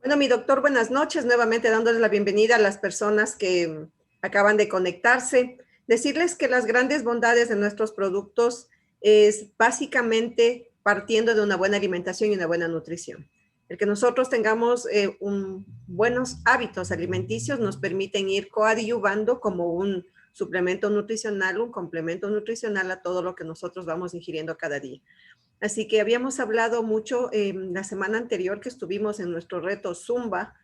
Bueno, mi doctor, buenas noches. Nuevamente dándoles la bienvenida a las personas que acaban de conectarse. Decirles que las grandes bondades de nuestros productos es básicamente partiendo de una buena alimentación y una buena nutrición. El que nosotros tengamos buenos hábitos alimenticios nos permiten ir coadyuvando como un suplemento nutricional, un complemento nutricional a todo lo que nosotros vamos ingiriendo cada día. Así que habíamos hablado mucho la semana anterior que estuvimos en nuestro reto Zumba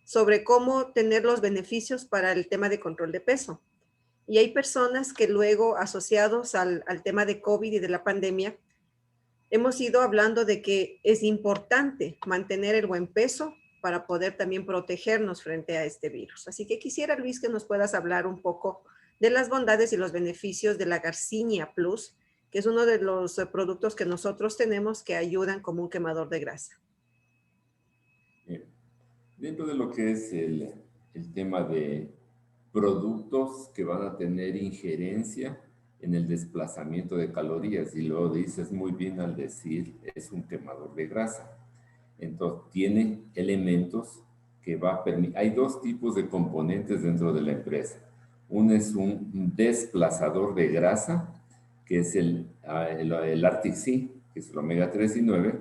sobre cómo tener los beneficios para el tema de control de peso. Y hay personas que luego, asociados al tema de COVID y de la pandemia, hemos ido hablando de que es importante mantener el buen peso para poder también protegernos frente a este virus. Así que quisiera, Luis, que nos puedas hablar un poco de las bondades y los beneficios de la Garcinia Plus, que es uno de los productos que nosotros tenemos que ayudan como un quemador de grasa. Bien. Dentro de lo que es el tema de productos que van a tener injerencia en el desplazamiento de calorías, y lo dices muy bien al decir, es un quemador de grasa. Entonces, tiene elementos que va a permitir. Hay dos tipos de componentes dentro de la empresa. Uno es un desplazador de grasa, que es el Arctic Sea, que es el omega 3 y 9,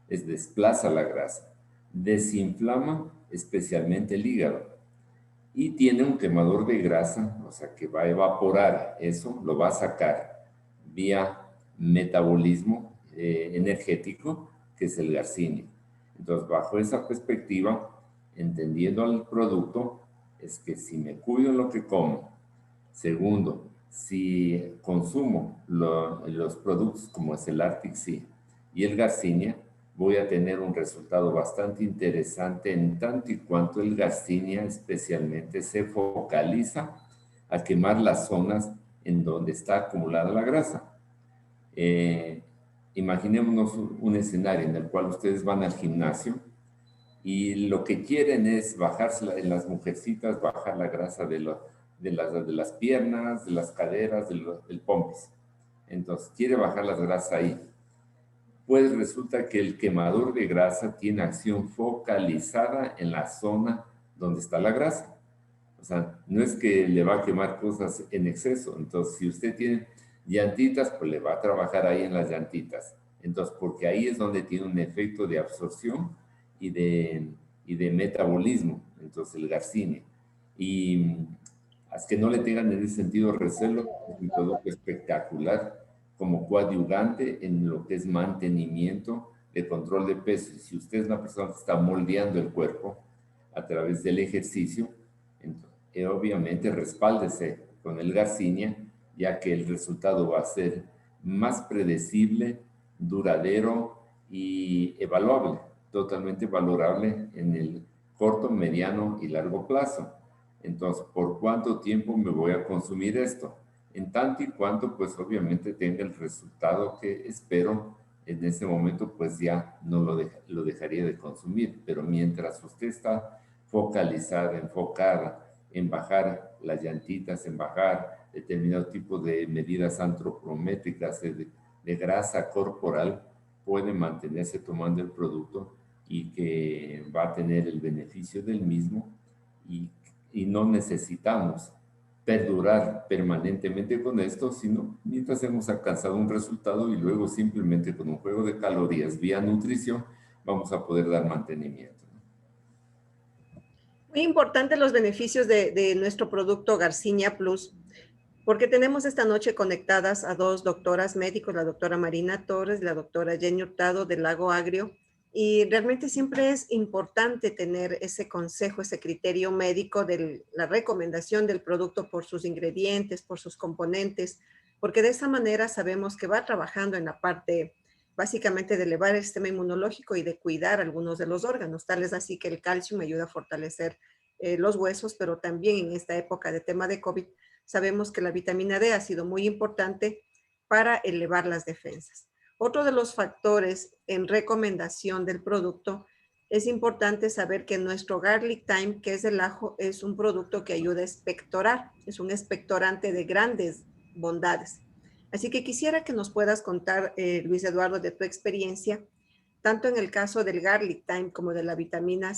desplaza la grasa, desinflama especialmente el hígado y tiene un quemador de grasa, o sea que va a evaporar eso, lo va a sacar vía metabolismo energético, que es el Garcinia. Entonces, bajo esa perspectiva, entendiendo el producto, es que si me cuido en lo que como, segundo, si consumo los productos como es el Arctic Sea y el Garcinia, voy a tener un resultado bastante interesante en tanto y cuanto el Garcinia especialmente se focaliza a quemar las zonas en donde está acumulada la grasa. Imaginémonos un escenario en el cual ustedes van al gimnasio y lo que quieren es bajarse en las mujercitas, bajar la grasa de las piernas, de las caderas, del pompis. Entonces, quiere bajar las grasas ahí. Pues resulta que el quemador de grasa tiene acción focalizada en la zona donde está la grasa. O sea, no es que le va a quemar cosas en exceso. Entonces, si usted tiene llantitas, pues le va a trabajar ahí en las llantitas. Entonces, porque ahí es donde tiene un efecto de absorción y de metabolismo. Entonces, el Garcinia. Y es que no le tengan en ese sentido recelo, es un producto espectacular como coadyuvante en lo que es mantenimiento de control de peso. Y si usted es una persona que está moldeando el cuerpo a través del ejercicio, entonces, obviamente respáldese con el Garcinia, ya que el resultado va a ser más predecible, duradero y evaluable, totalmente valorable en el corto, mediano y largo plazo. Entonces, ¿por cuánto tiempo me voy a consumir esto? En tanto y cuanto, pues obviamente tenga el resultado que espero, en ese momento, pues ya no lo dejaría de consumir. Pero mientras usted está focalizada, enfocada en bajar las llantitas, en bajar determinado tipo de medidas antropométricas de grasa corporal, puede mantenerse tomando el producto y que va a tener el beneficio del mismo y no necesitamos perdurar permanentemente con esto, sino mientras hemos alcanzado un resultado y luego simplemente con un juego de calorías vía nutrición vamos a poder dar mantenimiento. Muy importante los beneficios de nuestro producto Garcinia Plus, porque tenemos esta noche conectadas a dos doctoras médicos, la doctora Marina Torres y la doctora Jenny Hurtado del Lago Agrio, y realmente siempre es importante tener ese consejo, ese criterio médico de la recomendación del producto por sus ingredientes, por sus componentes, porque de esa manera sabemos que va trabajando en la parte básicamente de elevar el sistema inmunológico y de cuidar algunos de los órganos. Tal es así que el calcio me ayuda a fortalecer los huesos, pero también en esta época de tema de COVID sabemos que la vitamina D ha sido muy importante para elevar las defensas. Otro de los factores en recomendación del producto es importante saber que nuestro Garlic Thyme, que es el ajo, es un producto que ayuda a expectorar, es un expectorante de grandes bondades. Así que quisiera que nos puedas contar, Luis Eduardo, de tu experiencia, tanto en el caso del garlic thyme como de la vitamina,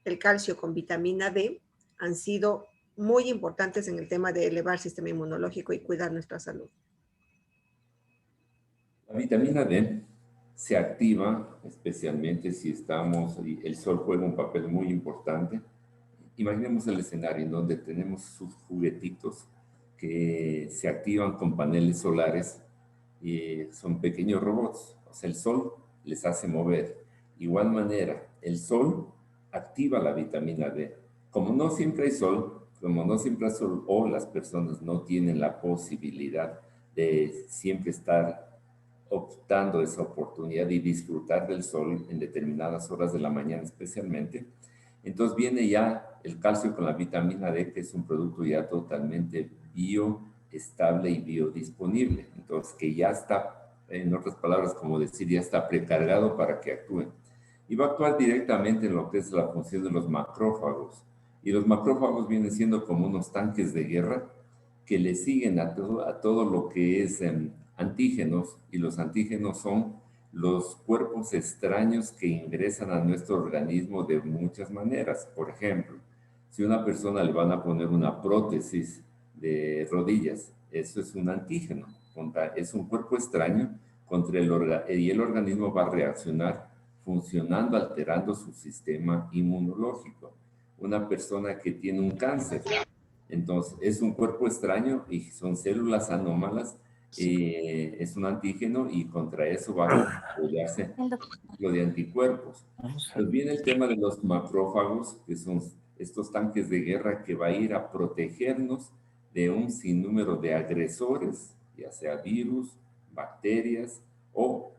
el calcio con vitamina D, han sido muy importantes en el tema de elevar el sistema inmunológico y cuidar nuestra salud. La vitamina D se activa especialmente si estamos, y el sol juega un papel muy importante. Imaginemos el escenario en donde tenemos sus juguetitos que se activan con paneles solares y son pequeños robots. O sea, el sol les hace mover. Igual manera, el sol activa la vitamina D. Como no siempre hay sol, como no siempre hay sol, o las personas no tienen la posibilidad de siempre estar optando esa oportunidad y disfrutar del sol en determinadas horas de la mañana especialmente, entonces viene ya el calcio con la vitamina D, que es un producto ya totalmente bioestable y biodisponible. Entonces, que ya está, en otras palabras, como decir, ya está precargado para que actúen. Y va a actuar directamente en lo que es la función de los macrófagos. Y los macrófagos vienen siendo como unos tanques de guerra que le siguen a todo lo que es antígenos, y los antígenos son los cuerpos extraños que ingresan a nuestro organismo de muchas maneras. Por ejemplo, si a una persona le van a poner una prótesis de rodillas, eso es un antígeno, es un cuerpo extraño contra y el organismo va a reaccionar funcionando, alterando su sistema inmunológico. Una persona que tiene un cáncer, entonces es un cuerpo extraño y son células anómalas, es un antígeno y contra eso va a desarrollarse lo de anticuerpos. Pues viene el tema de los macrófagos, que son estos tanques de guerra que va a ir a protegernos de un sinnúmero de agresores, ya sea virus, bacterias, o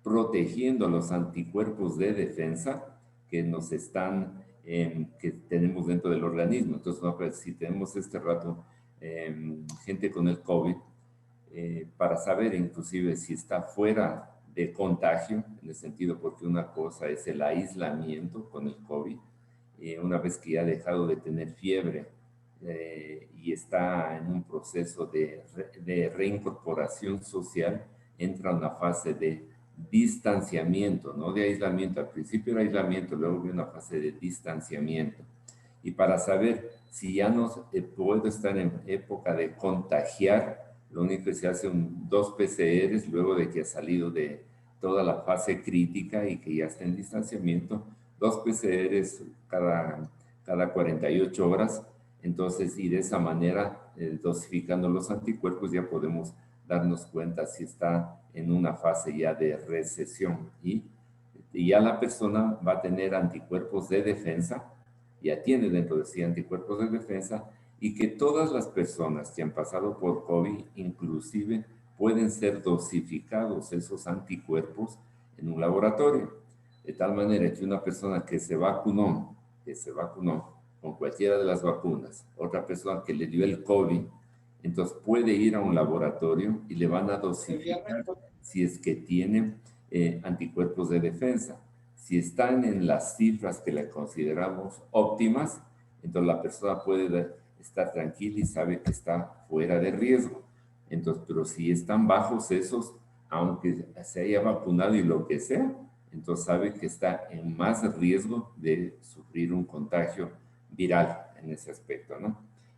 protegiendo los anticuerpos de defensa que nos están, que tenemos dentro del organismo. Entonces, no, pues, si tenemos este rato gente con el COVID, para saber inclusive si está fuera de contagio, en el sentido porque una cosa es el aislamiento con el COVID, una vez que ya ha dejado de tener fiebre y está en un proceso de reincorporación social, entra a una fase de distanciamiento, no de aislamiento. Al principio era aislamiento, luego viene una fase de distanciamiento. Y para saber si ya no puedo estar en época de contagiar, lo único que se hace son 2 PCRs luego de que ha salido de toda la fase crítica y que ya está en distanciamiento, 2 PCRs cada 48 horas. Entonces, y de esa manera, dosificando los anticuerpos, ya podemos darnos cuenta si está en una fase ya de recesión. Y ya la persona va a tener anticuerpos de defensa, ya tiene dentro de sí anticuerpos de defensa, y que todas las personas que han pasado por COVID, inclusive, pueden ser dosificados esos anticuerpos en un laboratorio. De tal manera que una persona que se vacunó con cualquiera de las vacunas, otra persona que le dio el COVID, entonces puede ir a un laboratorio y le van a dosificar si es que tiene anticuerpos de defensa. Si están en las cifras que le consideramos óptimas, entonces la persona puede estar tranquila y sabe que está fuera de riesgo. Entonces, pero si están bajos esos, aunque se haya vacunado y lo que sea, entonces sabe que está en más riesgo de sufrir un contagio viral en ese aspecto, ¿no?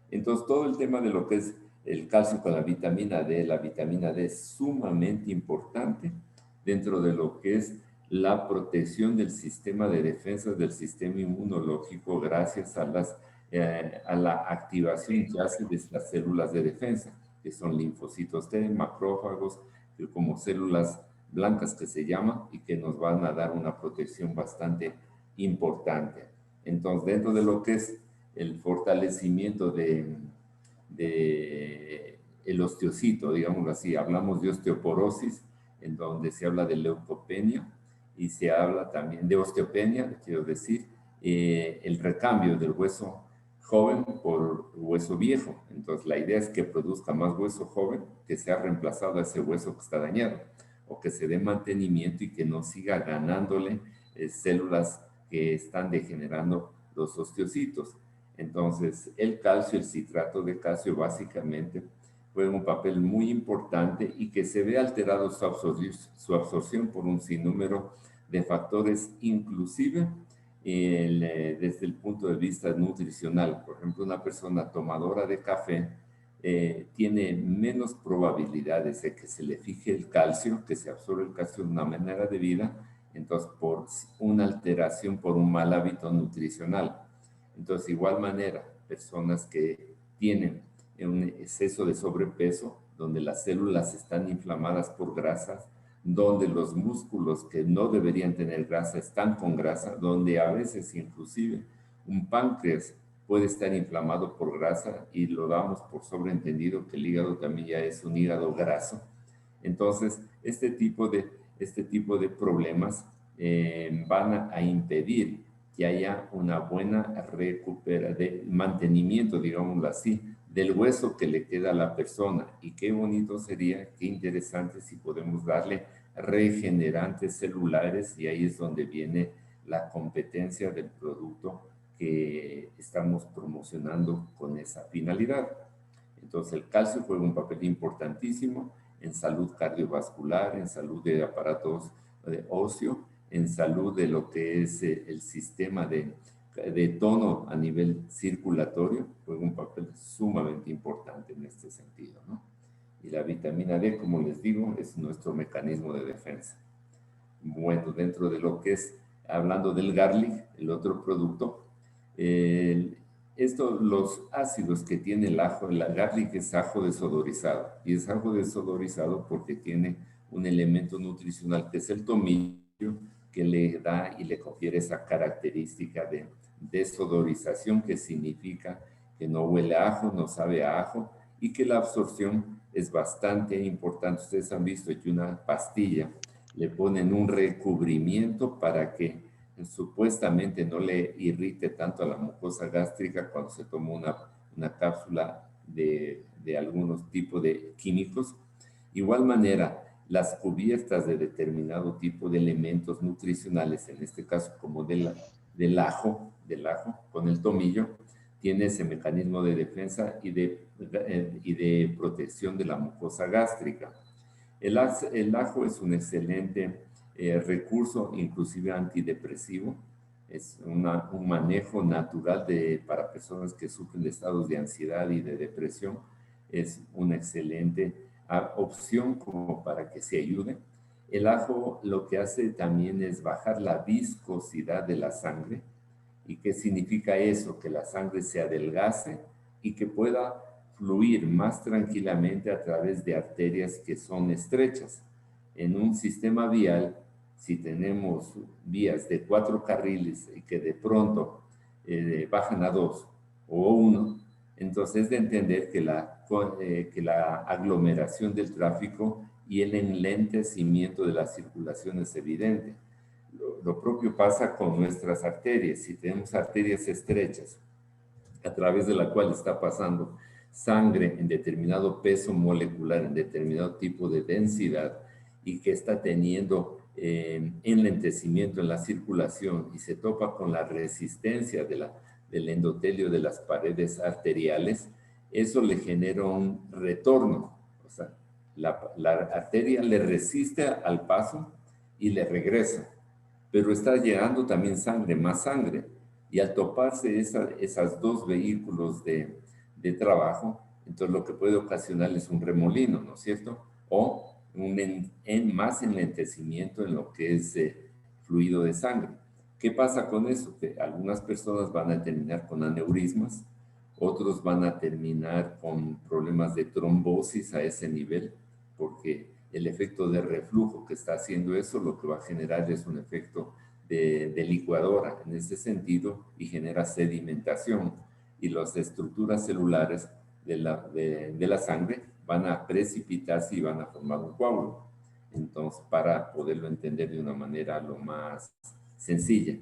Entonces, todo el tema de lo que es el calcio con la vitamina D es sumamente importante dentro de lo que es la protección del sistema de defensa del sistema inmunológico gracias a la activación que hace de estas células de defensa, que son linfocitos T, macrófagos, como células blancas que se llaman y que nos van a dar una protección bastante importante. Entonces, dentro de lo que es el fortalecimiento de el osteocito, digámoslo así, hablamos de osteoporosis, en donde se habla de leucopenia y se habla también de osteopenia, quiero decir, el recambio del hueso joven por hueso viejo. Entonces, la idea es que produzca más hueso joven, que sea reemplazado a ese hueso que está dañado, o que se dé mantenimiento y que no siga ganándole células que están degenerando los osteocitos. Entonces, el calcio, el citrato de calcio, básicamente, juega un papel muy importante y que se ve alterado su absorción por un sinnúmero de factores, inclusive desde el punto de vista nutricional. Por ejemplo, una persona tomadora de café tiene menos probabilidades de que se le fije el calcio, que se absorbe el calcio de una manera debida, entonces por una alteración, por un mal hábito nutricional. Entonces, de igual manera, personas que tienen un exceso de sobrepeso, donde las células están inflamadas por grasas, donde los músculos que no deberían tener grasa están con grasa, donde a veces inclusive un páncreas puede estar inflamado por grasa y lo damos por sobreentendido que el hígado también ya es un hígado graso. Entonces, este tipo de problemas van a impedir que haya una buena de mantenimiento, digámoslo así, del hueso que le queda a la persona. Y qué bonito sería, qué interesante si podemos darle regenerantes celulares, y ahí es donde viene la competencia del producto que estamos promocionando con esa finalidad. Entonces, el calcio juega un papel importantísimo en salud cardiovascular, en salud de aparatos de óseo, en salud de lo que es el sistema de tono a nivel circulatorio, juega un papel sumamente importante en este sentido, ¿no? Y la vitamina D, como les digo, es nuestro mecanismo de defensa. Bueno, dentro de lo que es, hablando del garlic, el otro producto, los ácidos que tiene el ajo, el garlic es ajo desodorizado, y es ajo desodorizado porque tiene un elemento nutricional que es el tomillo, que le da y le confiere esa característica de desodorización, que significa que no huele a ajo, no sabe a ajo, y que la absorción es bastante importante. Ustedes han visto que una pastilla le ponen un recubrimiento para que supuestamente no le irrite tanto a la mucosa gástrica cuando se toma una cápsula de algunos tipos de químicos. Igual manera, las cubiertas de determinado tipo de elementos nutricionales, en este caso como del ajo, con el tomillo, tiene ese mecanismo de defensa y de protección de la mucosa gástrica. El ajo es un excelente recurso, inclusive antidepresivo. Es un manejo natural para personas que sufren de estados de ansiedad y de depresión. Es una excelente opción como para que se ayude. El ajo lo que hace también es bajar la viscosidad de la sangre. ¿Y qué significa eso? Que la sangre se adelgace y que pueda fluir más tranquilamente a través de arterias que son estrechas. En un sistema vial, si tenemos vías de 4 carriles y que de pronto bajan a 2 o 1, entonces es de entender que la aglomeración del tráfico y el enlentecimiento de la circulación es evidente. Lo propio pasa con nuestras arterias. Si tenemos arterias estrechas a través de la cual está pasando sangre en determinado peso molecular, en determinado tipo de densidad, y que está teniendo enlentecimiento en la circulación y se topa con la resistencia del endotelio de las paredes arteriales, eso le genera un retorno. O sea, la arteria le resiste al paso y le regresa, pero está llegando también sangre, más sangre. Y al toparse esas dos vehículos de trabajo, entonces lo que puede ocasionar es un remolino, ¿no es cierto? O más enlentecimiento en lo que es fluido de sangre. ¿Qué pasa con eso? Que algunas personas van a terminar con aneurismas, otros van a terminar con problemas de trombosis a ese nivel, porque el efecto de reflujo que está haciendo eso, lo que va a generar es un efecto de licuadora en ese sentido y genera sedimentación, y las estructuras celulares de la sangre van a precipitarse y van a formar un coágulo. Entonces, para poderlo entender de una manera lo más sencilla.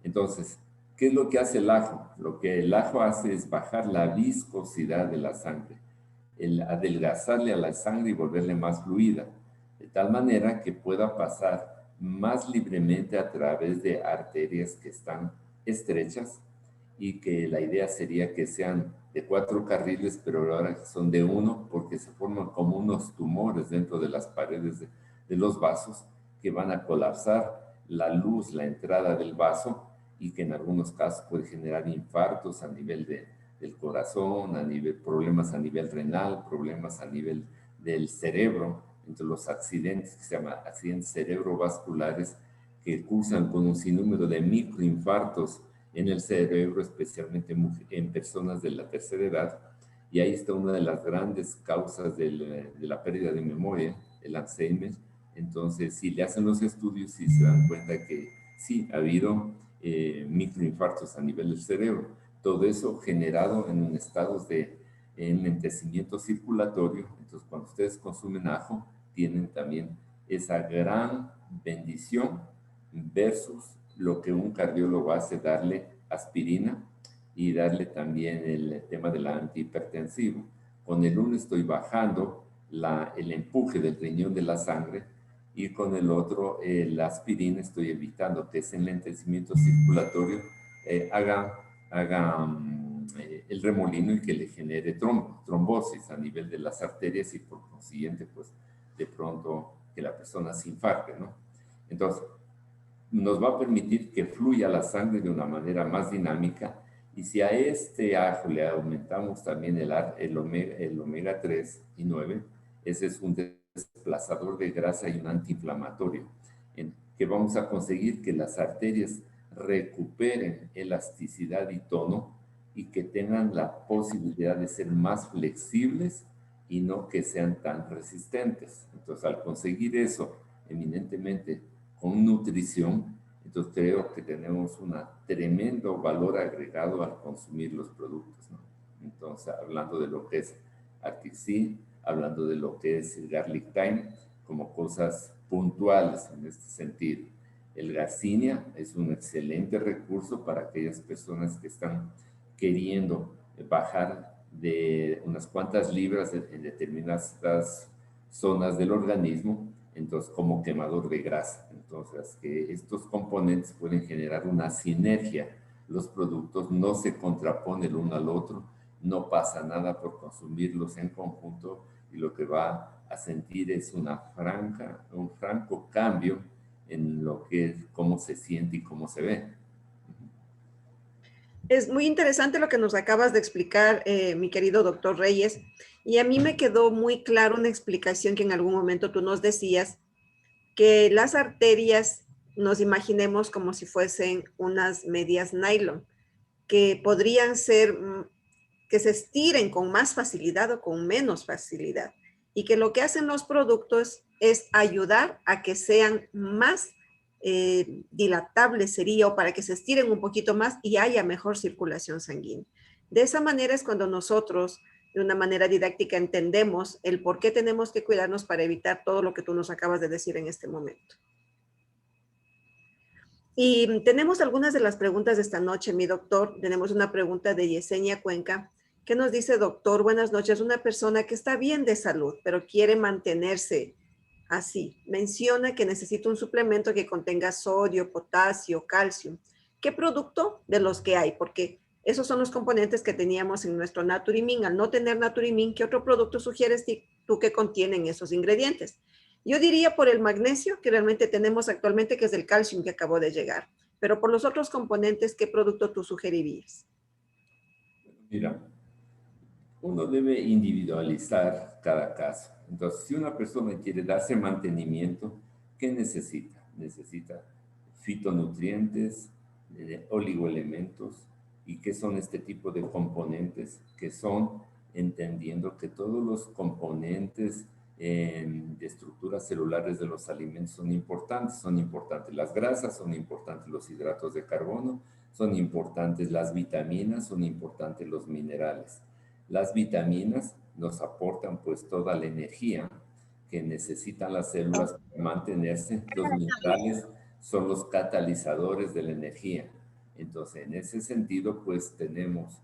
Entonces, ¿qué es lo que hace el ajo? Lo que el ajo hace es bajar la viscosidad de la sangre, el adelgazarle a la sangre y volverle más fluida, de tal manera que pueda pasar más libremente a través de arterias que están estrechas, y que la idea sería que sean de 4 carriles, pero ahora son de 1 porque se forman como unos tumores dentro de las paredes de los vasos que van a colapsar la luz, la entrada del vaso, y que en algunos casos puede generar infartos a nivel del corazón, a nivel, problemas a nivel renal, problemas a nivel del cerebro, entre los accidentes que se llaman accidentes cerebrovasculares, que cursan con un sinnúmero de microinfartos en el cerebro, especialmente en personas de la tercera edad. Y ahí está una de las grandes causas de la pérdida de memoria, el Alzheimer. Entonces, si le hacen los estudios y se dan cuenta que sí, ha habido microinfartos a nivel del cerebro. Todo eso generado en un estado de enlentecimiento circulatorio. Entonces, cuando ustedes consumen ajo, tienen también esa gran bendición versus lo que un cardiólogo hace, darle aspirina y darle también el tema del antihipertensivo. Con el uno estoy bajando el empuje del riñón de la sangre, y con el otro, la aspirina, estoy evitando que ese enlentecimiento circulatorio haga el remolino y que le genere trombosis a nivel de las arterias, y por consiguiente, pues, de pronto que la persona se infarte, ¿no? Entonces, nos va a permitir que fluya la sangre de una manera más dinámica, y si a este ajo le aumentamos también el omega 3 y 9, ese es un desplazador de grasa y un antiinflamatorio, en que vamos a conseguir que las arterias recuperen elasticidad y tono, y que tengan la posibilidad de ser más flexibles y no que sean tan resistentes. Entonces, al conseguir eso eminentemente con nutrición, entonces creo que tenemos un tremendo valor agregado al consumir los productos, ¿no? Entonces, hablando de lo que es Arctic Sea, hablando de lo que es el Garlic Thyme, como cosas puntuales en este sentido. El Garcinia es un excelente recurso para aquellas personas que están queriendo bajar de unas cuantas libras en determinadas zonas del organismo, entonces como quemador de grasa. Entonces, que estos componentes pueden generar una sinergia. Los productos no se contraponen el uno al otro, no pasa nada por consumirlos en conjunto, y lo que va a sentir es un franco cambio en lo que es cómo se siente y cómo se ve. Es muy interesante lo que nos acabas de explicar, mi querido doctor Reyes, y a mí me quedó muy claro una explicación que en algún momento tú nos decías, que las arterias nos imaginemos como si fuesen unas medias nylon, que podrían ser, que se estiren con más facilidad o con menos facilidad, y que lo que hacen los productos es ayudar a que sean más dilatables, sería, o para que se estiren un poquito más y haya mejor circulación sanguínea. De esa manera es cuando nosotros, de una manera didáctica, entendemos el por qué tenemos que cuidarnos para evitar todo lo que tú nos acabas de decir en este momento. Y tenemos algunas de las preguntas de esta noche, mi doctor. Tenemos una pregunta de Yesenia Cuenca, que nos dice: doctor, buenas noches. Una persona que está bien de salud, pero quiere mantenerse así. Menciona que necesita un suplemento que contenga sodio, potasio, calcio. ¿Qué producto de los que hay? Porque esos son los componentes que teníamos en nuestro Naturimin. Al no tener Naturimin, ¿qué otro producto sugieres tú que contienen esos ingredientes? Yo diría por el magnesio que realmente tenemos actualmente, que es el calcio que acabó de llegar. Pero por los otros componentes, ¿qué producto tú sugerirías? Mira, uno debe individualizar cada caso. Entonces, si una persona quiere darse mantenimiento, ¿qué necesita? Necesita fitonutrientes, oligoelementos. ¿Y qué son este tipo de componentes? Que son, entendiendo que todos los componentes de estructuras celulares de los alimentos son importantes las grasas, son importantes los hidratos de carbono, son importantes las vitaminas, son importantes los minerales. Las vitaminas nos aportan pues toda la energía que necesitan las células para mantenerse. Los minerales son los catalizadores de la energía. Entonces, en ese sentido, pues tenemos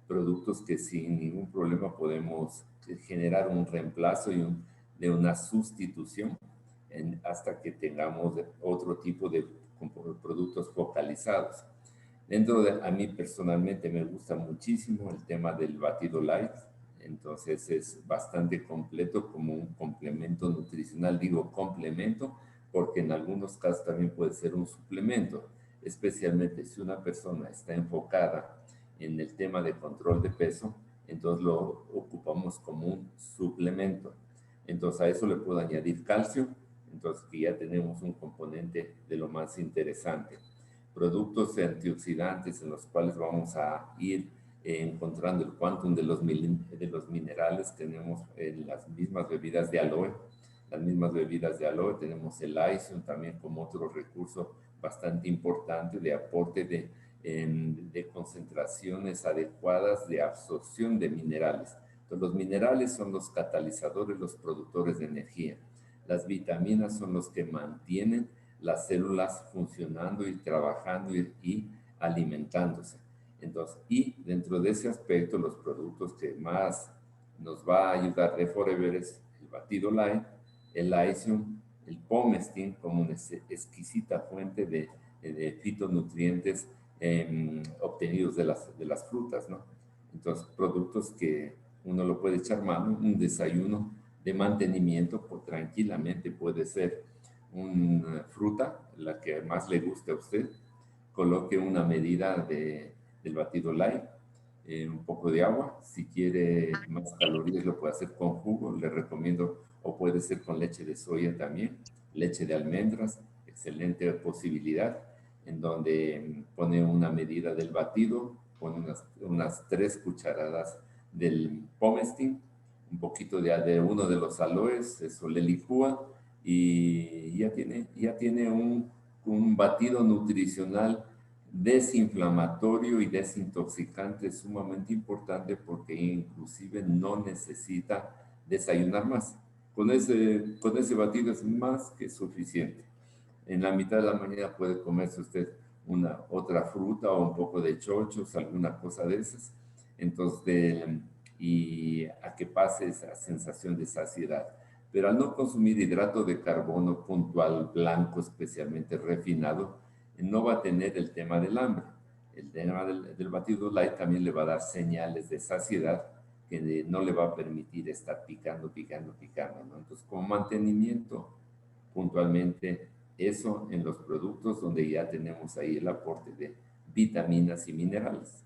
productos que sin ningún problema podemos generar un reemplazo de una sustitución hasta que tengamos otro tipo de productos focalizados. A mí personalmente me gusta muchísimo el tema del batido light, entonces es bastante completo como un complemento nutricional. Digo complemento porque en algunos casos también puede ser un suplemento, especialmente si una persona está enfocada en el tema de control de peso, entonces lo ocupamos como un suplemento. Entonces a eso le puedo añadir calcio, entonces que ya tenemos un componente de lo más interesante. Productos antioxidantes en los cuales vamos a ir encontrando el quantum de los minerales. Tenemos en las mismas bebidas de aloe, tenemos el Lycium también como otro recurso bastante importante de aporte de concentraciones adecuadas de absorción de minerales. Entonces, los minerales son los catalizadores, los productores de energía. Las vitaminas son los que mantienen las células funcionando y trabajando y alimentándose. Entonces, y dentro de ese aspecto, los productos que más nos va a ayudar de Forever es el batido light, el Lycium, el Pomestin como una exquisita fuente de fitonutrientes obtenidos de las frutas, ¿no? Entonces, productos que uno lo puede echar mano, un desayuno de mantenimiento, pues tranquilamente puede ser una fruta, la que más le guste a usted, coloque una medida del batido light, un poco de agua. Si quiere más calorías, lo puede hacer con jugo, le recomiendo, o puede ser con leche de soya también, leche de almendras, excelente posibilidad, en donde pone una medida del batido, pone unas 3 cucharadas del Pomestin, un poquito de uno de los aloes, eso le licúa y ya tiene un batido nutricional desinflamatorio y desintoxicante sumamente importante, porque inclusive no necesita desayunar más. Con ese batido es más que suficiente. En la mitad de la mañana puede comerse usted otra fruta o un poco de chochos, alguna cosa de esas. Entonces, y a que pase esa sensación de saciedad. Pero al no consumir hidrato de carbono puntual, blanco, especialmente refinado, no va a tener el tema del hambre. El tema del batido light también le va a dar señales de saciedad que no le va a permitir estar picando, ¿no? Entonces, como mantenimiento, puntualmente, eso en los productos donde ya tenemos ahí el aporte de vitaminas y minerales.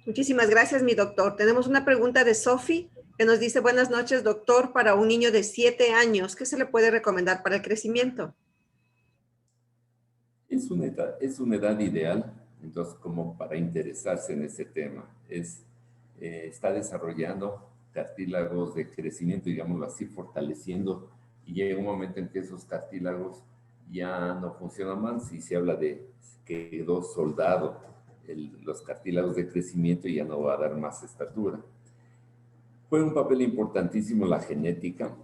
Muchísimas gracias, mi doctor. Tenemos una pregunta de Sophie que nos dice: buenas noches, doctor, para un niño de 7 años, ¿qué se le puede recomendar para el crecimiento? Es una edad ideal, entonces, como para interesarse en ese tema. Está desarrollando cartílagos de crecimiento, digámoslo así, fortaleciendo, y llega un momento en que esos cartílagos ya no funcionan más, y se habla de que quedó soldado los cartílagos de crecimiento y ya no va a dar más estatura. Juega un papel importantísimo la genética,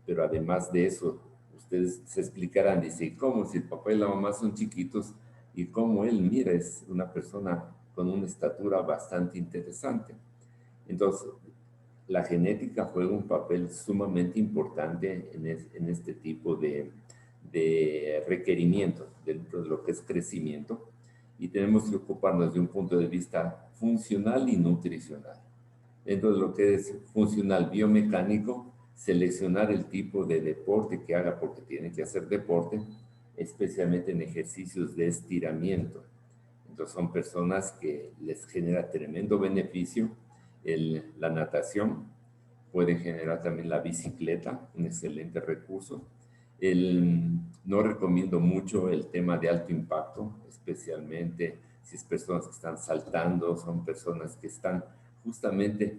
pero además de eso, ustedes se explicarán, dice, ¿cómo? Si el papá y la mamá son chiquitos, y cómo él, mira, es una persona con una estatura bastante interesante. Entonces, la genética juega un papel sumamente importante en este tipo de requerimientos dentro de lo que es crecimiento, y tenemos que ocuparnos de un punto de vista funcional y nutricional. Dentro de lo que es funcional biomecánico, seleccionar el tipo de deporte que haga, porque tiene que hacer deporte, especialmente en ejercicios de estiramiento. Entonces son personas que les genera tremendo beneficio la natación, puede generar también la bicicleta, un excelente recurso. No recomiendo mucho el tema de alto impacto, especialmente si es personas que están saltando, son personas que están justamente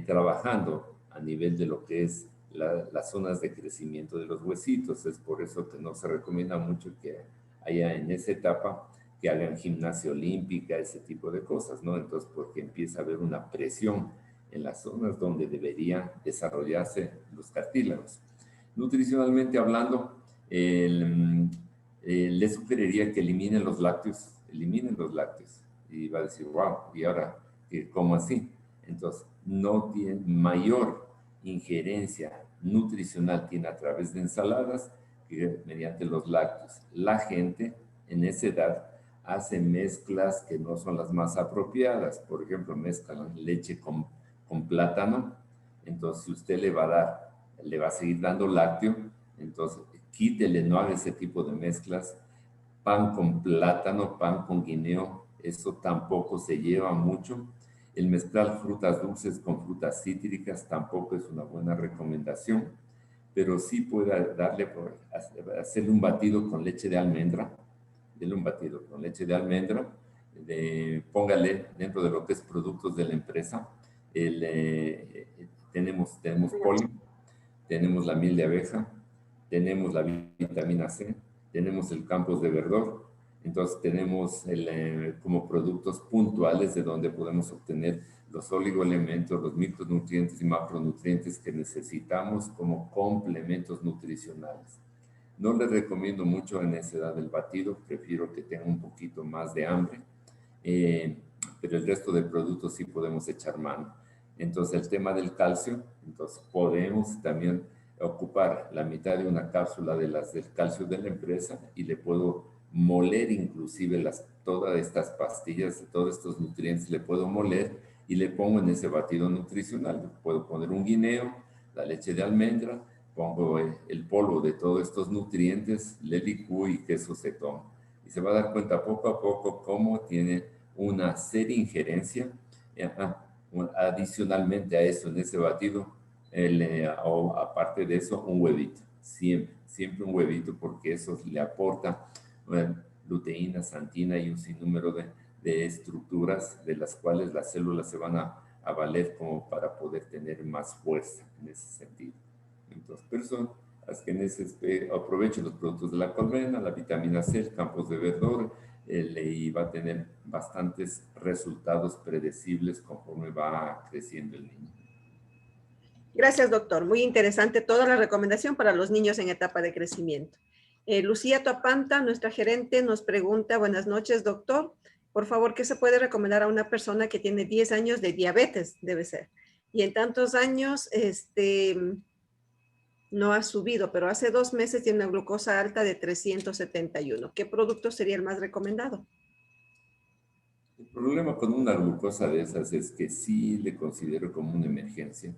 trabajando a nivel de lo que es las zonas de crecimiento de los huesitos. Es por eso que no se recomienda mucho que haya en esa etapa que hagan gimnasia olímpica, ese tipo de cosas, ¿no? Entonces, porque empieza a haber una presión en las zonas donde deberían desarrollarse los cartílagos. Nutricionalmente hablando, les sugeriría que eliminen los lácteos, y va a decir, wow, ¿y ahora cómo así? Entonces, no tiene mayor injerencia nutricional, tiene a través de ensaladas que mediante los lácteos. La gente en esa edad hacen mezclas que no son las más apropiadas. Por ejemplo, mezclan leche con plátano. Entonces, si usted le va a dar, le va a seguir dando lácteo, entonces quítele, no haga ese tipo de mezclas. Pan con plátano, pan con guineo, eso tampoco se lleva mucho. El mezclar frutas dulces con frutas cítricas tampoco es una buena recomendación, pero sí puede darle, hacerle un batido con leche de almendra, denle un batido con leche de almendra, póngale dentro de lo que es productos de la empresa, tenemos polen, tenemos la miel de abeja, tenemos la vitamina C, tenemos el campos de verdor, entonces tenemos como productos puntuales de donde podemos obtener los oligoelementos, los micronutrientes y macronutrientes que necesitamos como complementos nutricionales. No les recomiendo mucho en esa edad del batido, prefiero que tengan un poquito más de hambre, pero el resto de productos sí podemos echar mano. Entonces el tema del calcio, entonces podemos también ocupar la mitad de una cápsula de las del calcio de la empresa y le puedo moler inclusive todas estas pastillas, todos estos nutrientes, le puedo moler y le pongo en ese batido nutricional. Puedo poner un guineo, la leche de almendra, pongo el polvo de todos estos nutrientes, le licúo y queso se toma. Y se va a dar cuenta poco a poco cómo tiene una seria injerencia. Adicionalmente a eso, en ese batido, o aparte de eso, un huevito. Siempre un huevito porque eso le aporta luteína, santina y un sinnúmero de estructuras de las cuales las células se van a valer como para poder tener más fuerza en ese sentido. Entonces, personas que en ese aprovechen los productos de la colmena, la vitamina C, el campos de verdor, y va a tener bastantes resultados predecibles conforme va creciendo el niño. Gracias, doctor. Muy interesante toda la recomendación para los niños en etapa de crecimiento. Lucía Tuapanta, nuestra gerente, nos pregunta, buenas noches, doctor. Por favor, ¿qué se puede recomendar a una persona que tiene 10 años de diabetes? Debe ser. Y en tantos años, no ha subido, pero hace 2 meses tiene una glucosa alta de 371. ¿Qué producto sería el más recomendado? El problema con una glucosa de esas es que sí le considero como una emergencia.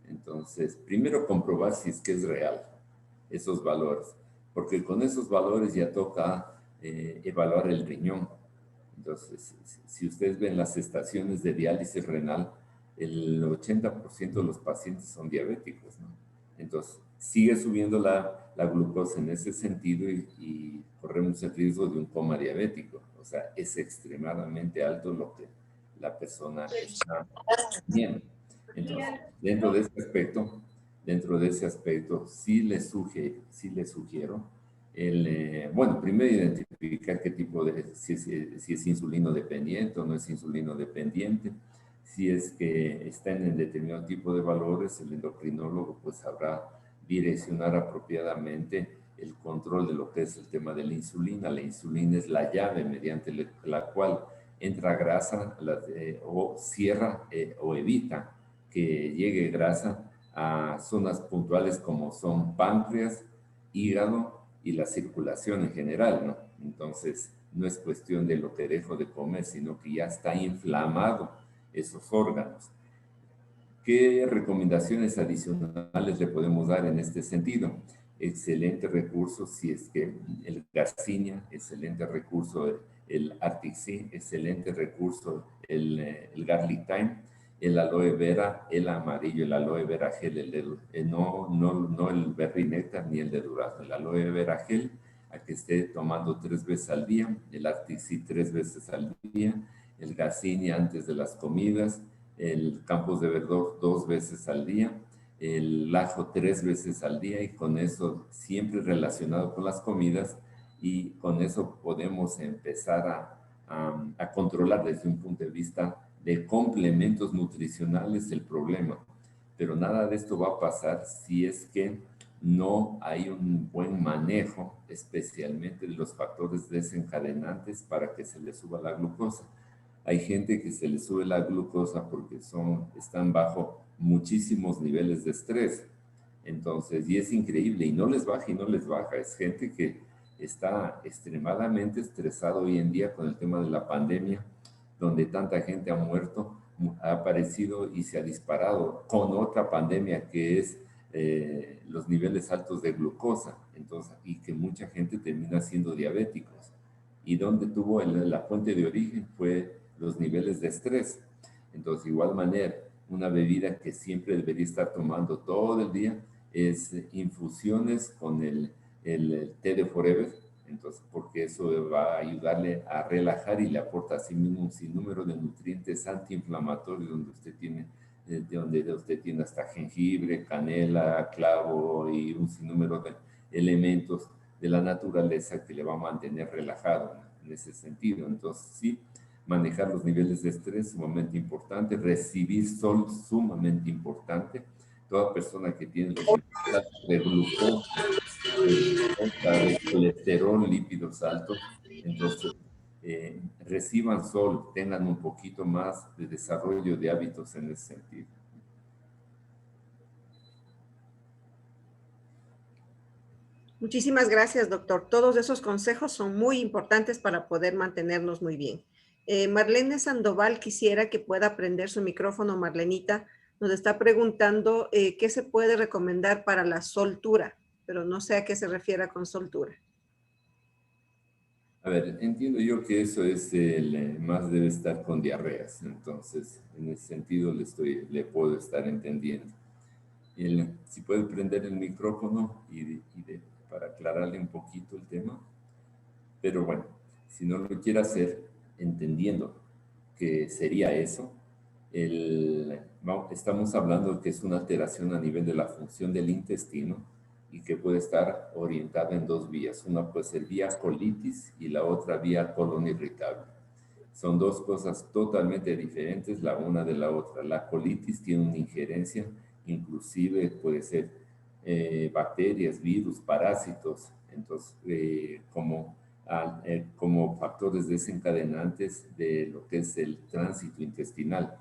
Entonces, primero comprobar si es que es real esos valores, porque con esos valores ya toca evaluar el riñón. Entonces, si ustedes ven las estaciones de diálisis renal, el 80% de los pacientes son diabéticos, ¿no? Entonces, sigue subiendo la glucosa en ese sentido y corremos el riesgo de un coma diabético. O sea, es extremadamente alto lo que la persona está teniendo. Entonces, dentro de ese aspecto, sí les sugiero bueno, primero identificar qué tipo si es insulino dependiente o no es insulino dependiente. Si es que está en determinado tipo de valores, el endocrinólogo pues sabrá direccionar apropiadamente el control de lo que es el tema de la insulina. La insulina es la llave mediante la cual entra grasa o cierra o evita que llegue grasa a zonas puntuales como son páncreas, hígado y la circulación en general, ¿no? Entonces, no es cuestión de lo que dejo de comer, sino que ya está inflamado esos órganos. ¿Qué recomendaciones adicionales le podemos dar en este sentido? Excelente recurso si es que el Garcinia, excelente recurso el Artixi, excelente recurso el Garlic Thyme, el aloe vera, el amarillo, el aloe vera gel, no el berry néctar ni el de durazno, el aloe vera gel, a que esté tomando 3 veces al día, el Artixi 3 veces al día, el Garcinia antes de las comidas, el campos de verdor 2 veces al día, el ajo 3 veces al día y con eso siempre relacionado con las comidas y con eso podemos empezar a controlar desde un punto de vista de complementos nutricionales el problema. Pero nada de esto va a pasar si es que no hay un buen manejo, especialmente de los factores desencadenantes para que se le suba la glucosa. Hay gente que se le sube la glucosa porque están bajo muchísimos niveles de estrés. Entonces, y es increíble, y no les baja y no les baja. Es gente que está extremadamente estresado hoy en día con el tema de la pandemia, donde tanta gente ha muerto, ha aparecido y se ha disparado con otra pandemia que es los niveles altos de glucosa, entonces, y que mucha gente termina siendo diabéticos. Y donde tuvo la fuente de origen fue los niveles de estrés. Entonces, de igual manera, una bebida que siempre debería estar tomando todo el día es infusiones con el té de Forever, entonces, porque eso va a ayudarle a relajar y le aporta a sí mismo un sinnúmero de nutrientes antiinflamatorios donde usted tiene hasta jengibre, canela, clavo y un sinnúmero de elementos de la naturaleza que le va a mantener relajado en ese sentido. Entonces, sí, manejar los niveles de estrés sumamente importante, recibir sol sumamente importante. Toda persona que tiene los niveles de glucosa, de colesterol, lípidos altos, entonces reciban sol, tengan un poquito más de desarrollo de hábitos en ese sentido. Muchísimas gracias, doctor. Todos esos consejos son muy importantes para poder mantenernos muy bien. Marlene Sandoval quisiera que pueda prender su micrófono. Marlenita nos está preguntando qué se puede recomendar para la soltura, pero no sé a qué se refiere con soltura. A ver, entiendo yo que eso es más debe estar con diarreas, entonces en ese sentido le puedo estar entendiendo. Si puede prender el micrófono para aclararle un poquito el tema. Pero bueno, si no lo quiere hacer, entendiendo que sería eso, estamos hablando de que es una alteración a nivel de la función del intestino y que puede estar orientada en dos vías. Una puede ser vía colitis y la otra vía colon irritable. Son dos cosas totalmente diferentes la una de la otra. La colitis tiene una injerencia, inclusive puede ser bacterias, virus, parásitos, entonces como factores desencadenantes de lo que es el tránsito intestinal.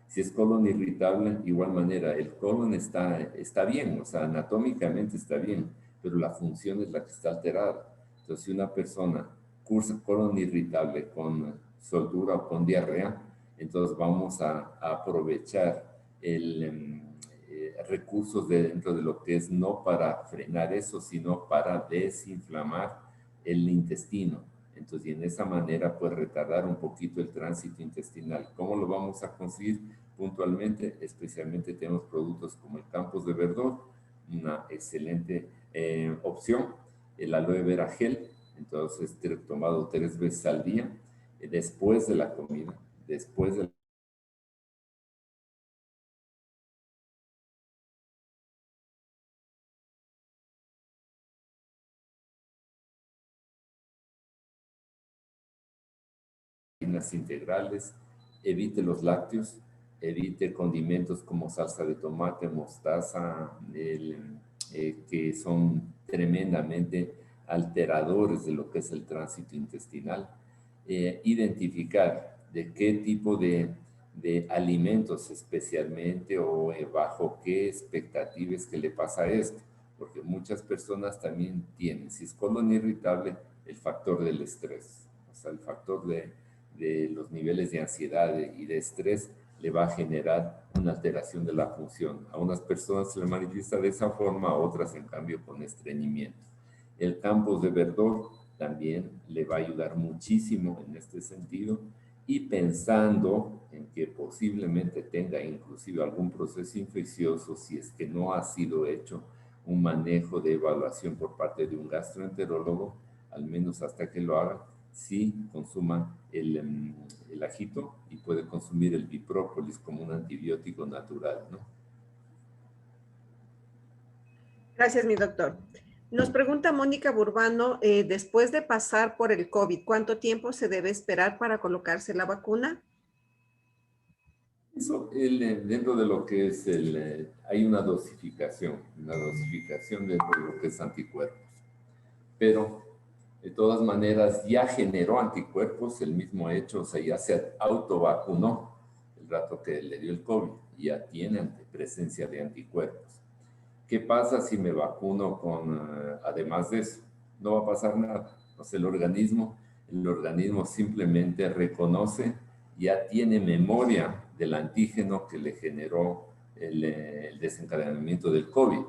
Si es colon irritable, igual manera, el colon está bien, o sea, anatómicamente está bien, pero la función es la que está alterada. Entonces, si una persona cursa colon irritable con soltura o con diarrea, entonces vamos a aprovechar recursos dentro de lo que es no para frenar eso, sino para desinflamar el intestino. Entonces, y en esa manera, pues retardar un poquito el tránsito intestinal. ¿Cómo lo vamos a conseguir puntualmente? Especialmente tenemos productos como el Campos de Verdor, una excelente opción, el aloe vera gel, entonces tomado 3 veces al día, después de la comida, después de las integrales, evite los lácteos, evite condimentos como salsa de tomate, mostaza, que son tremendamente alteradores de lo que es el tránsito intestinal. Identificar de qué tipo de alimentos especialmente o bajo qué expectativas que le pasa esto, porque muchas personas también tienen, si es colon irritable, el factor del estrés, o sea, el factor de los niveles de ansiedad y de estrés le va a generar una alteración de la función. A unas personas se le manifiesta de esa forma, a otras en cambio con estreñimiento. El Campos de Verdor también le va a ayudar muchísimo en este sentido y pensando en que posiblemente tenga inclusive algún proceso infeccioso si es que no ha sido hecho un manejo de evaluación por parte de un gastroenterólogo, al menos hasta que lo haga, sí consuma el ajito y puede consumir el biprópolis como un antibiótico natural, ¿no? Gracias, mi doctor. Nos pregunta Mónica Burbano, después de pasar por el COVID, ¿cuánto tiempo se debe esperar para colocarse la vacuna? Eso, dentro de lo que es hay una dosificación dentro de lo que es anticuerpos. Pero, de todas maneras, ya generó anticuerpos el mismo hecho, o sea, ya se autovacunó el rato que le dio el COVID, ya tiene presencia de anticuerpos. ¿Qué pasa si me vacuno además de eso? no va a pasar nada. Entonces el organismo simplemente reconoce, ya tiene memoria del antígeno que le generó el desencadenamiento del COVID.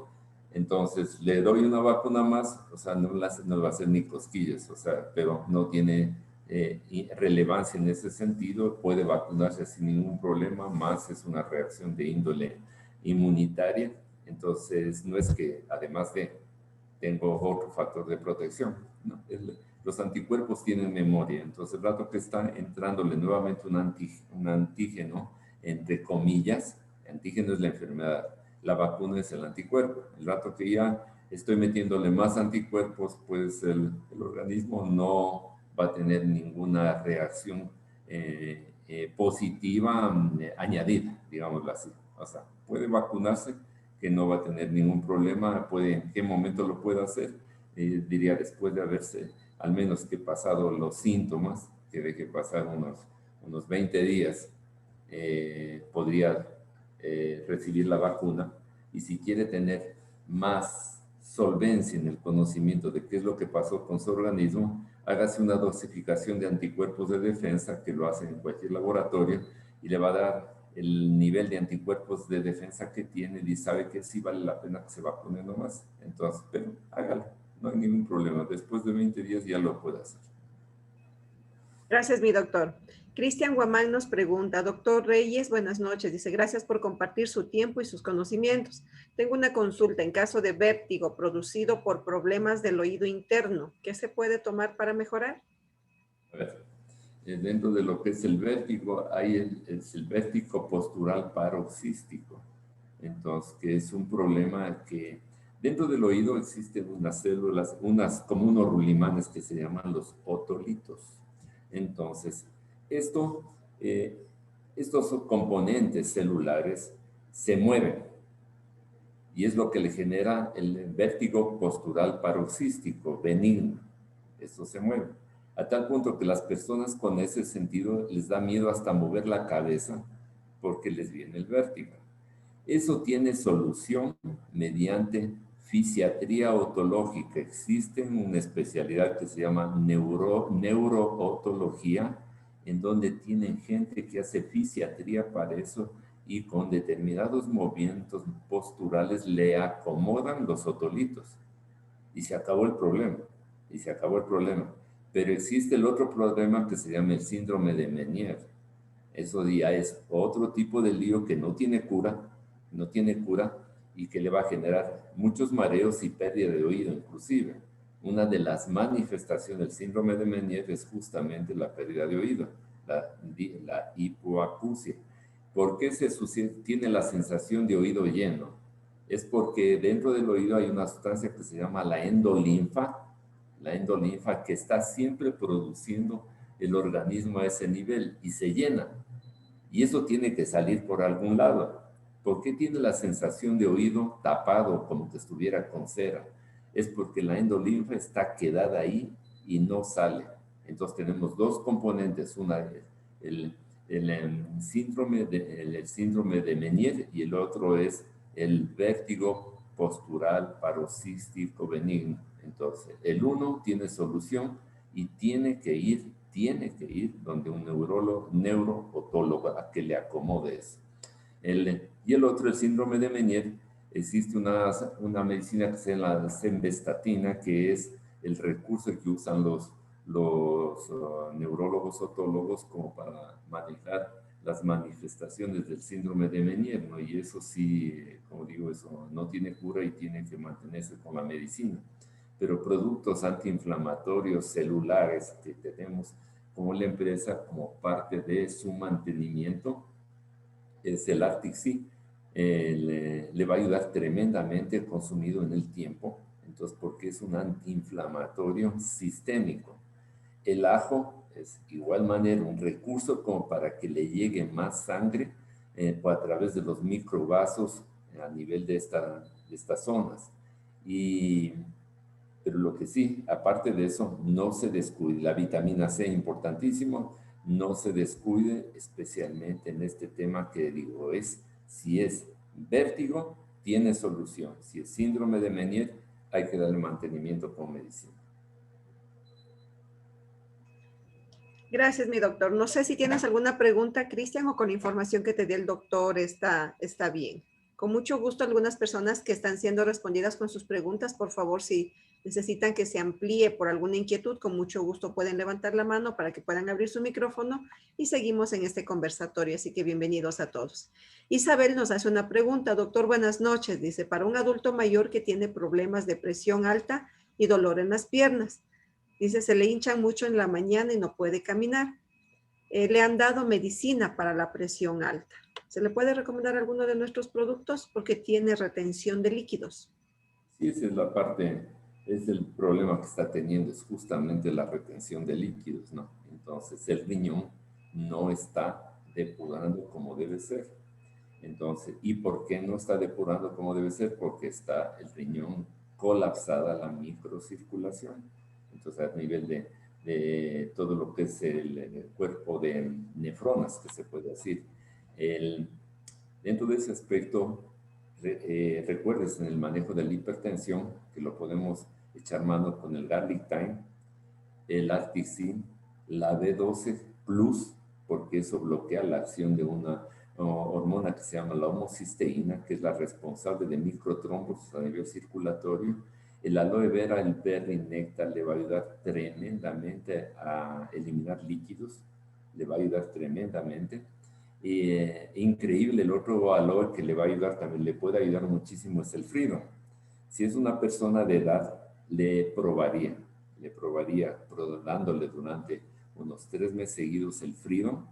Entonces, le doy una vacuna más, o sea, no le va a hacer ni cosquillas, o sea, pero no tiene relevancia en ese sentido, puede vacunarse sin ningún problema, más es una reacción de índole inmunitaria. Entonces, no es que además de tengo otro factor de protección, ¿no? Los anticuerpos tienen memoria, entonces el rato que está entrándole nuevamente un antígeno, entre comillas, el antígeno es la enfermedad, la vacuna es el anticuerpo. El rato que ya estoy metiéndole más anticuerpos, pues el organismo no va a tener ninguna reacción positiva añadida, digámoslo así. O sea, puede vacunarse, que no va a tener ningún problema, en qué momento lo puede hacer, diría después de haberse al menos que pasado los síntomas, que deje pasar unos 20 días, podría recibir la vacuna. Y si quiere tener más solvencia en el conocimiento de qué es lo que pasó con su organismo, hágase una dosificación de anticuerpos de defensa, que lo hacen en cualquier laboratorio, y le va a dar el nivel de anticuerpos de defensa que tiene y sabe que sí vale la pena que se vacune nomás. Entonces, pero hágalo, no hay ningún problema. Después de 20 días ya lo puede hacer. Gracias, mi doctor. Cristian Guamán nos pregunta, doctor Reyes, buenas noches. Dice, gracias por compartir su tiempo y sus conocimientos. Tengo una consulta en caso de vértigo producido por problemas del oído interno. ¿Qué se puede tomar para mejorar? A ver, dentro de lo que es el vértigo, hay el vértigo postural paroxístico. Entonces, que es un problema que dentro del oído existen unas células, como unos rulimanes que se llaman los otolitos. Entonces, estos componentes celulares se mueven y es lo que le genera el vértigo postural paroxístico benigno. Esto se mueve. A tal punto que las personas con ese sentido les da miedo hasta mover la cabeza porque les viene el vértigo. Eso tiene solución mediante fisiatría otológica. Existe una especialidad que se llama neurootología, en donde tienen gente que hace fisiatría para eso y con determinados movimientos posturales le acomodan los otolitos. Y se acabó el problema. Y se acabó el problema. Pero existe el otro problema que se llama el síndrome de Meniere. Eso ya es otro tipo de lío que no tiene cura y que le va a generar muchos mareos y pérdida de oído inclusive. Una de las manifestaciones del síndrome de Meniere es justamente la pérdida de oído, la hipoacusia. ¿Por qué tiene la sensación de oído lleno? Es porque dentro del oído hay una sustancia que se llama la endolinfa que está siempre produciendo el organismo a ese nivel y se llena. Y eso tiene que salir por algún lado. ¿Por qué tiene la sensación de oído tapado como que estuviera con cera? Es porque la endolinfa está quedada ahí y no sale. Entonces tenemos dos componentes, una el síndrome de Meniere y el otro es el vértigo postural paroxístico benigno. Entonces el uno tiene solución y tiene que ir donde un neurootólogo a que le acomode eso. Y el otro, el síndrome de Meniere, existe una medicina que se llama la simvastatina, que es el recurso que usan los neurólogos otólogos como para manejar las manifestaciones del síndrome de Meniere, ¿no? Y eso sí, como digo, eso no tiene cura y tiene que mantenerse con la medicina. Pero productos antiinflamatorios celulares que tenemos como la empresa, como parte de su mantenimiento, es el Arctic-C. Le va a ayudar tremendamente consumido en el tiempo, entonces porque es un antiinflamatorio sistémico. El ajo es igual manera un recurso como para que le llegue más sangre a través de los microvasos a nivel de estas zonas. Pero lo que sí, aparte de eso, no se descuide. La vitamina C, importantísimo, no se descuide, especialmente en este tema que digo, si es vértigo, tiene solución. Si es síndrome de Meniere, hay que darle mantenimiento con medicina. Gracias, mi doctor. No sé si tienes alguna pregunta, Cristian, o con la información que te dio el doctor está bien. Con mucho gusto, algunas personas que están siendo respondidas con sus preguntas, por favor, si necesitan que se amplíe por alguna inquietud, con mucho gusto pueden levantar la mano para que puedan abrir su micrófono y seguimos en este conversatorio. Así que bienvenidos a todos. Isabel nos hace una pregunta. Doctor, buenas noches. Dice, para un adulto mayor que tiene problemas de presión alta y dolor en las piernas. Dice, se le hinchan mucho en la mañana y no puede caminar. Le han dado medicina para la presión alta. ¿Se le puede recomendar alguno de nuestros productos? Porque tiene retención de líquidos. Sí, esa es la parte, es el problema que está teniendo, es justamente la retención de líquidos, ¿no? Entonces, el riñón no está depurando como debe ser. Entonces, ¿y por qué no está depurando como debe ser? Porque está el riñón colapsada la microcirculación. Entonces, a nivel de todo lo que es el cuerpo de nefronas, que se puede decir. El, Dentro de ese aspecto, recuerdes en el manejo de la hipertensión, que lo podemos echar mano con el Garlic Thyme, el Articin, la B12 Plus, porque eso bloquea la acción de una hormona que se llama la homocisteína, que es la responsable de microtrombos a nivel circulatorio. El aloe vera, el berry néctar, le va a ayudar tremendamente a eliminar líquidos, le va a ayudar tremendamente. Increíble, el otro aloe que le va a ayudar también, le puede ayudar muchísimo, es el Freedom. Si es una persona de edad, le probaría dándole durante unos 3 meses seguidos el Freedom,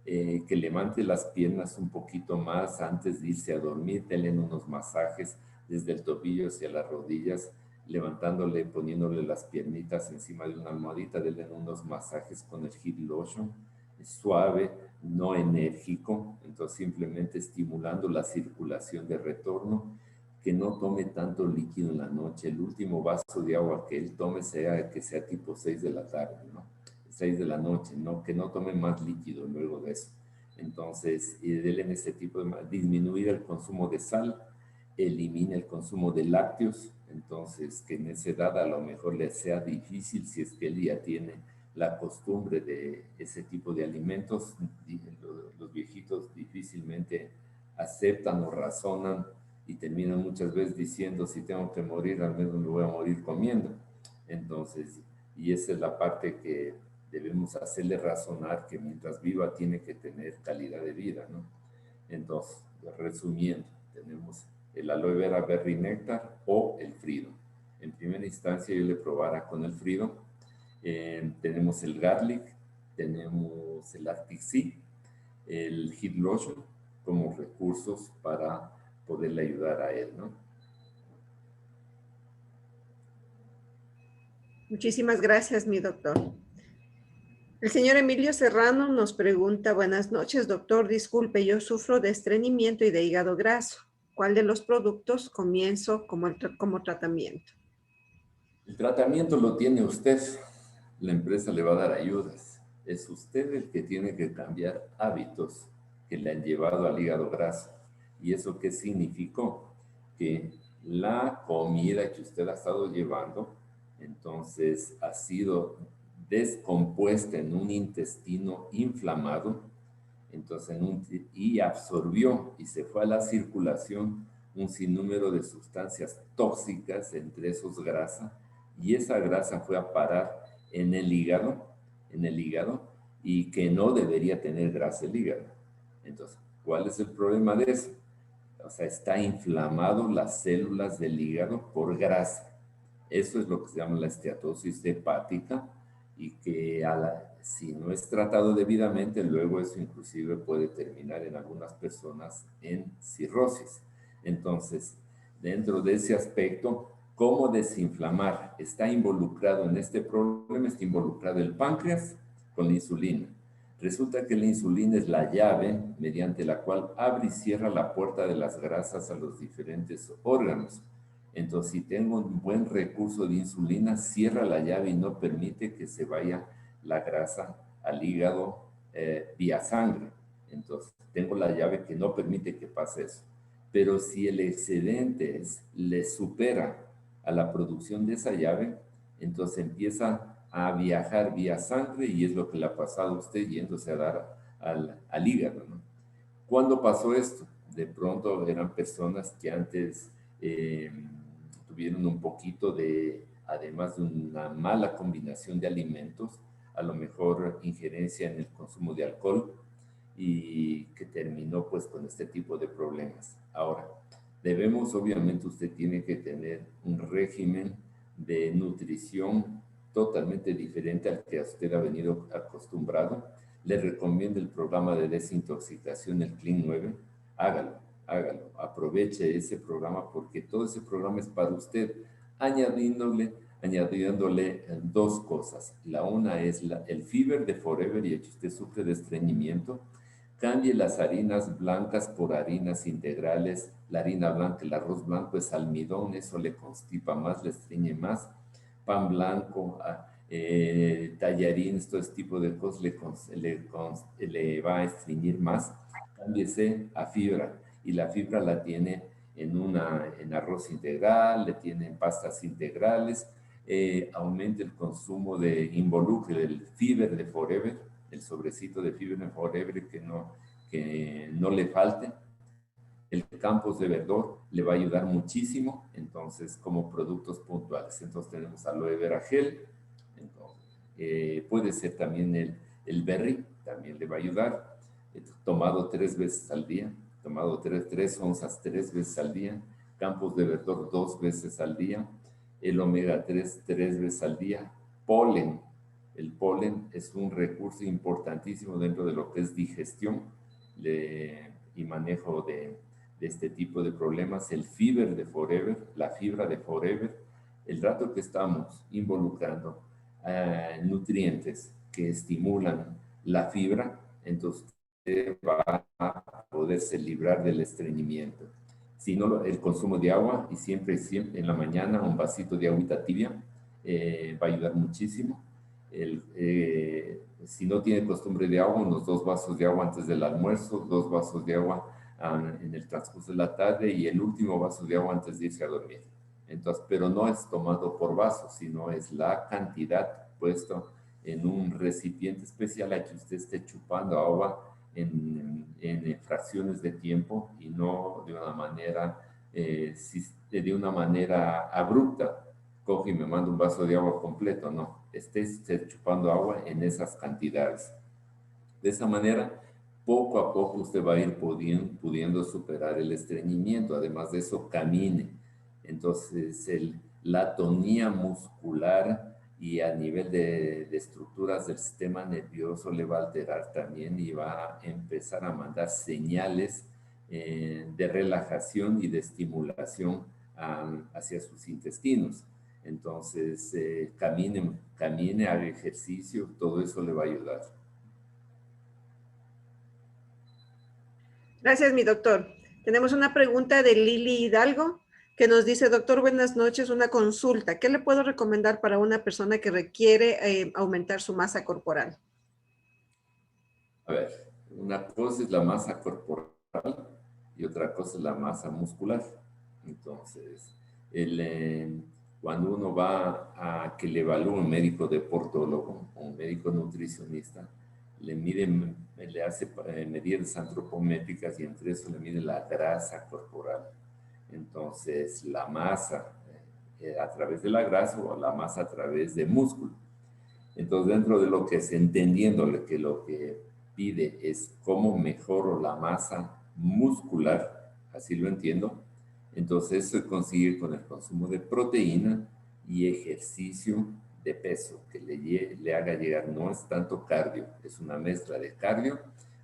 que levante las piernas un poquito más antes de irse a dormir, denle unos masajes desde el tobillo hacia las rodillas, levantándole, poniéndole las piernitas encima de una almohadita, denle unos masajes con el Heat Lotion, suave, no enérgico, entonces simplemente estimulando la circulación de retorno, que no tome tanto líquido en la noche, el último vaso de agua que él tome sea que sea tipo 6 de la tarde, ¿no? 6 de la noche, ¿no? Que no tome más líquido luego de eso. Entonces, denle en ese tipo de disminuir el consumo de sal, elimina el consumo de lácteos, entonces que en esa edad a lo mejor le sea difícil si es que él ya tiene la costumbre de ese tipo de alimentos, los viejitos difícilmente aceptan o razonan y terminan muchas veces diciendo, si tengo que morir, al menos me voy a morir comiendo. Entonces, y esa es la parte que debemos hacerle razonar, que mientras viva tiene que tener calidad de vida, ¿no? Entonces, resumiendo, tenemos el aloe vera berry néctar o el Freedom. En primera instancia yo le probara con el Freedom. Tenemos el garlic, tenemos el Arctic Sea, el Heat Lotion como recursos para poderle ayudar a él, ¿no? Muchísimas gracias, mi doctor. El señor Emilio Serrano nos pregunta, buenas noches, doctor. Disculpe, yo sufro de estreñimiento y de hígado graso. ¿Cuál de los productos comienzo como tratamiento? El tratamiento lo tiene usted. La empresa le va a dar ayudas. Es usted el que tiene que cambiar hábitos que le han llevado al hígado graso. ¿Y eso qué significó? Que la comida que usted ha estado llevando, entonces ha sido descompuesta en un intestino inflamado, entonces y absorbió y se fue a la circulación un sinnúmero de sustancias tóxicas, entre esos grasa, y esa grasa fue a parar en el hígado, y que no debería tener grasa el hígado. Entonces, ¿cuál es el problema de eso? O sea, está inflamado las células del hígado por grasa. Eso es lo que se llama la esteatosis hepática, y que si no es tratado debidamente, luego eso inclusive puede terminar en algunas personas en cirrosis. Entonces, dentro de ese aspecto, ¿cómo desinflamar? Está involucrado en este problema, está involucrado el páncreas con la insulina. Resulta que la insulina es la llave mediante la cual abre y cierra la puerta de las grasas a los diferentes órganos. Entonces, si tengo un buen recurso de insulina, cierra la llave y no permite que se vaya la grasa al hígado vía sangre. Entonces, tengo la llave que no permite que pase eso. Pero si el excedente le supera a la producción de esa llave, entonces empieza a viajar vía sangre y es lo que le ha pasado a usted yéndose a dar al hígado, ¿no? ¿Cuándo pasó esto? De pronto eran personas que antes tuvieron un poquito de, además de una mala combinación de alimentos, a lo mejor injerencia en el consumo de alcohol y que terminó pues con este tipo de problemas. Ahora, debemos, obviamente usted tiene que tener un régimen de nutrición totalmente diferente al que usted ha venido acostumbrado. Le recomiendo el programa de desintoxicación, el Clean 9. Hágalo, hágalo. Aproveche ese programa porque todo ese programa es para usted, añadiéndole dos cosas. La una es el Fiber de Forever, y que usted sufre de estreñimiento. Cambie las harinas blancas por harinas integrales. La harina blanca, el arroz blanco es almidón, eso le constipa más, le estreñe más. Pan blanco, tallarines, todo este tipo de cosas le va a estreñir más. Cámbiese a fibra, y la fibra la tiene en arroz integral, le tiene en pastas integrales. Aumente el consumo de involucre, del Fiber de Forever, el sobrecito de Fiber de Forever, que no le falte. El Campos de Verdor le va a ayudar muchísimo, entonces, como productos puntuales. Entonces tenemos aloe vera gel, entonces, puede ser también el berry, también le va a ayudar. Tomado 3 veces al día, tomado 3 onzas 3 veces al día. Campos de Verdor 2 veces al día. El omega 3 veces al día. Polen. El polen es un recurso importantísimo dentro de lo que es digestión y manejo de este tipo de problemas. El Fiber de Forever, la fibra de Forever, el rato que estamos involucrando nutrientes que estimulan la fibra, entonces va a poderse librar del estreñimiento. Si no, el consumo de agua, y siempre en la mañana un vasito de agüita tibia va a ayudar muchísimo. Si no tiene costumbre de agua, unos 2 vasos de agua antes del almuerzo, 2 vasos de agua en el transcurso de la tarde, y el último vaso de agua antes de irse a dormir. Entonces, pero no es tomado por vaso, sino es la cantidad puesto en un recipiente especial a que usted esté chupando agua en fracciones de tiempo, y no de una manera abrupta. Coge y me manda un vaso de agua completo, no. Esté chupando agua en esas cantidades. De esa manera, poco a poco usted va a ir pudiendo superar el estreñimiento. Además de eso, camine. Entonces, la tonía muscular y a nivel de estructuras del sistema nervioso le va a alterar también, y va a empezar a mandar señales de relajación y de estimulación hacia sus intestinos. Entonces, camine, haga ejercicio, todo eso le va a ayudar. Gracias, mi doctor. Tenemos una pregunta de Lili Hidalgo que nos dice: doctor, buenas noches, una consulta. ¿Qué le puedo recomendar para una persona que requiere aumentar su masa corporal? A ver, una cosa es la masa corporal y otra cosa es la masa muscular. Entonces, cuando uno va a que le evalúe un médico deportólogo o un médico nutricionista, le hace medidas antropométricas, y entre eso le mide la grasa corporal. Entonces, la masa a través de la grasa, o la masa a través de músculo. Entonces, dentro de lo que es entendiéndole que lo que pide es cómo mejoro la masa muscular, así lo entiendo, entonces eso se consigue con el consumo de proteína y ejercicio de peso, que le haga llegar. No es tanto cardio, es una mezcla de cardio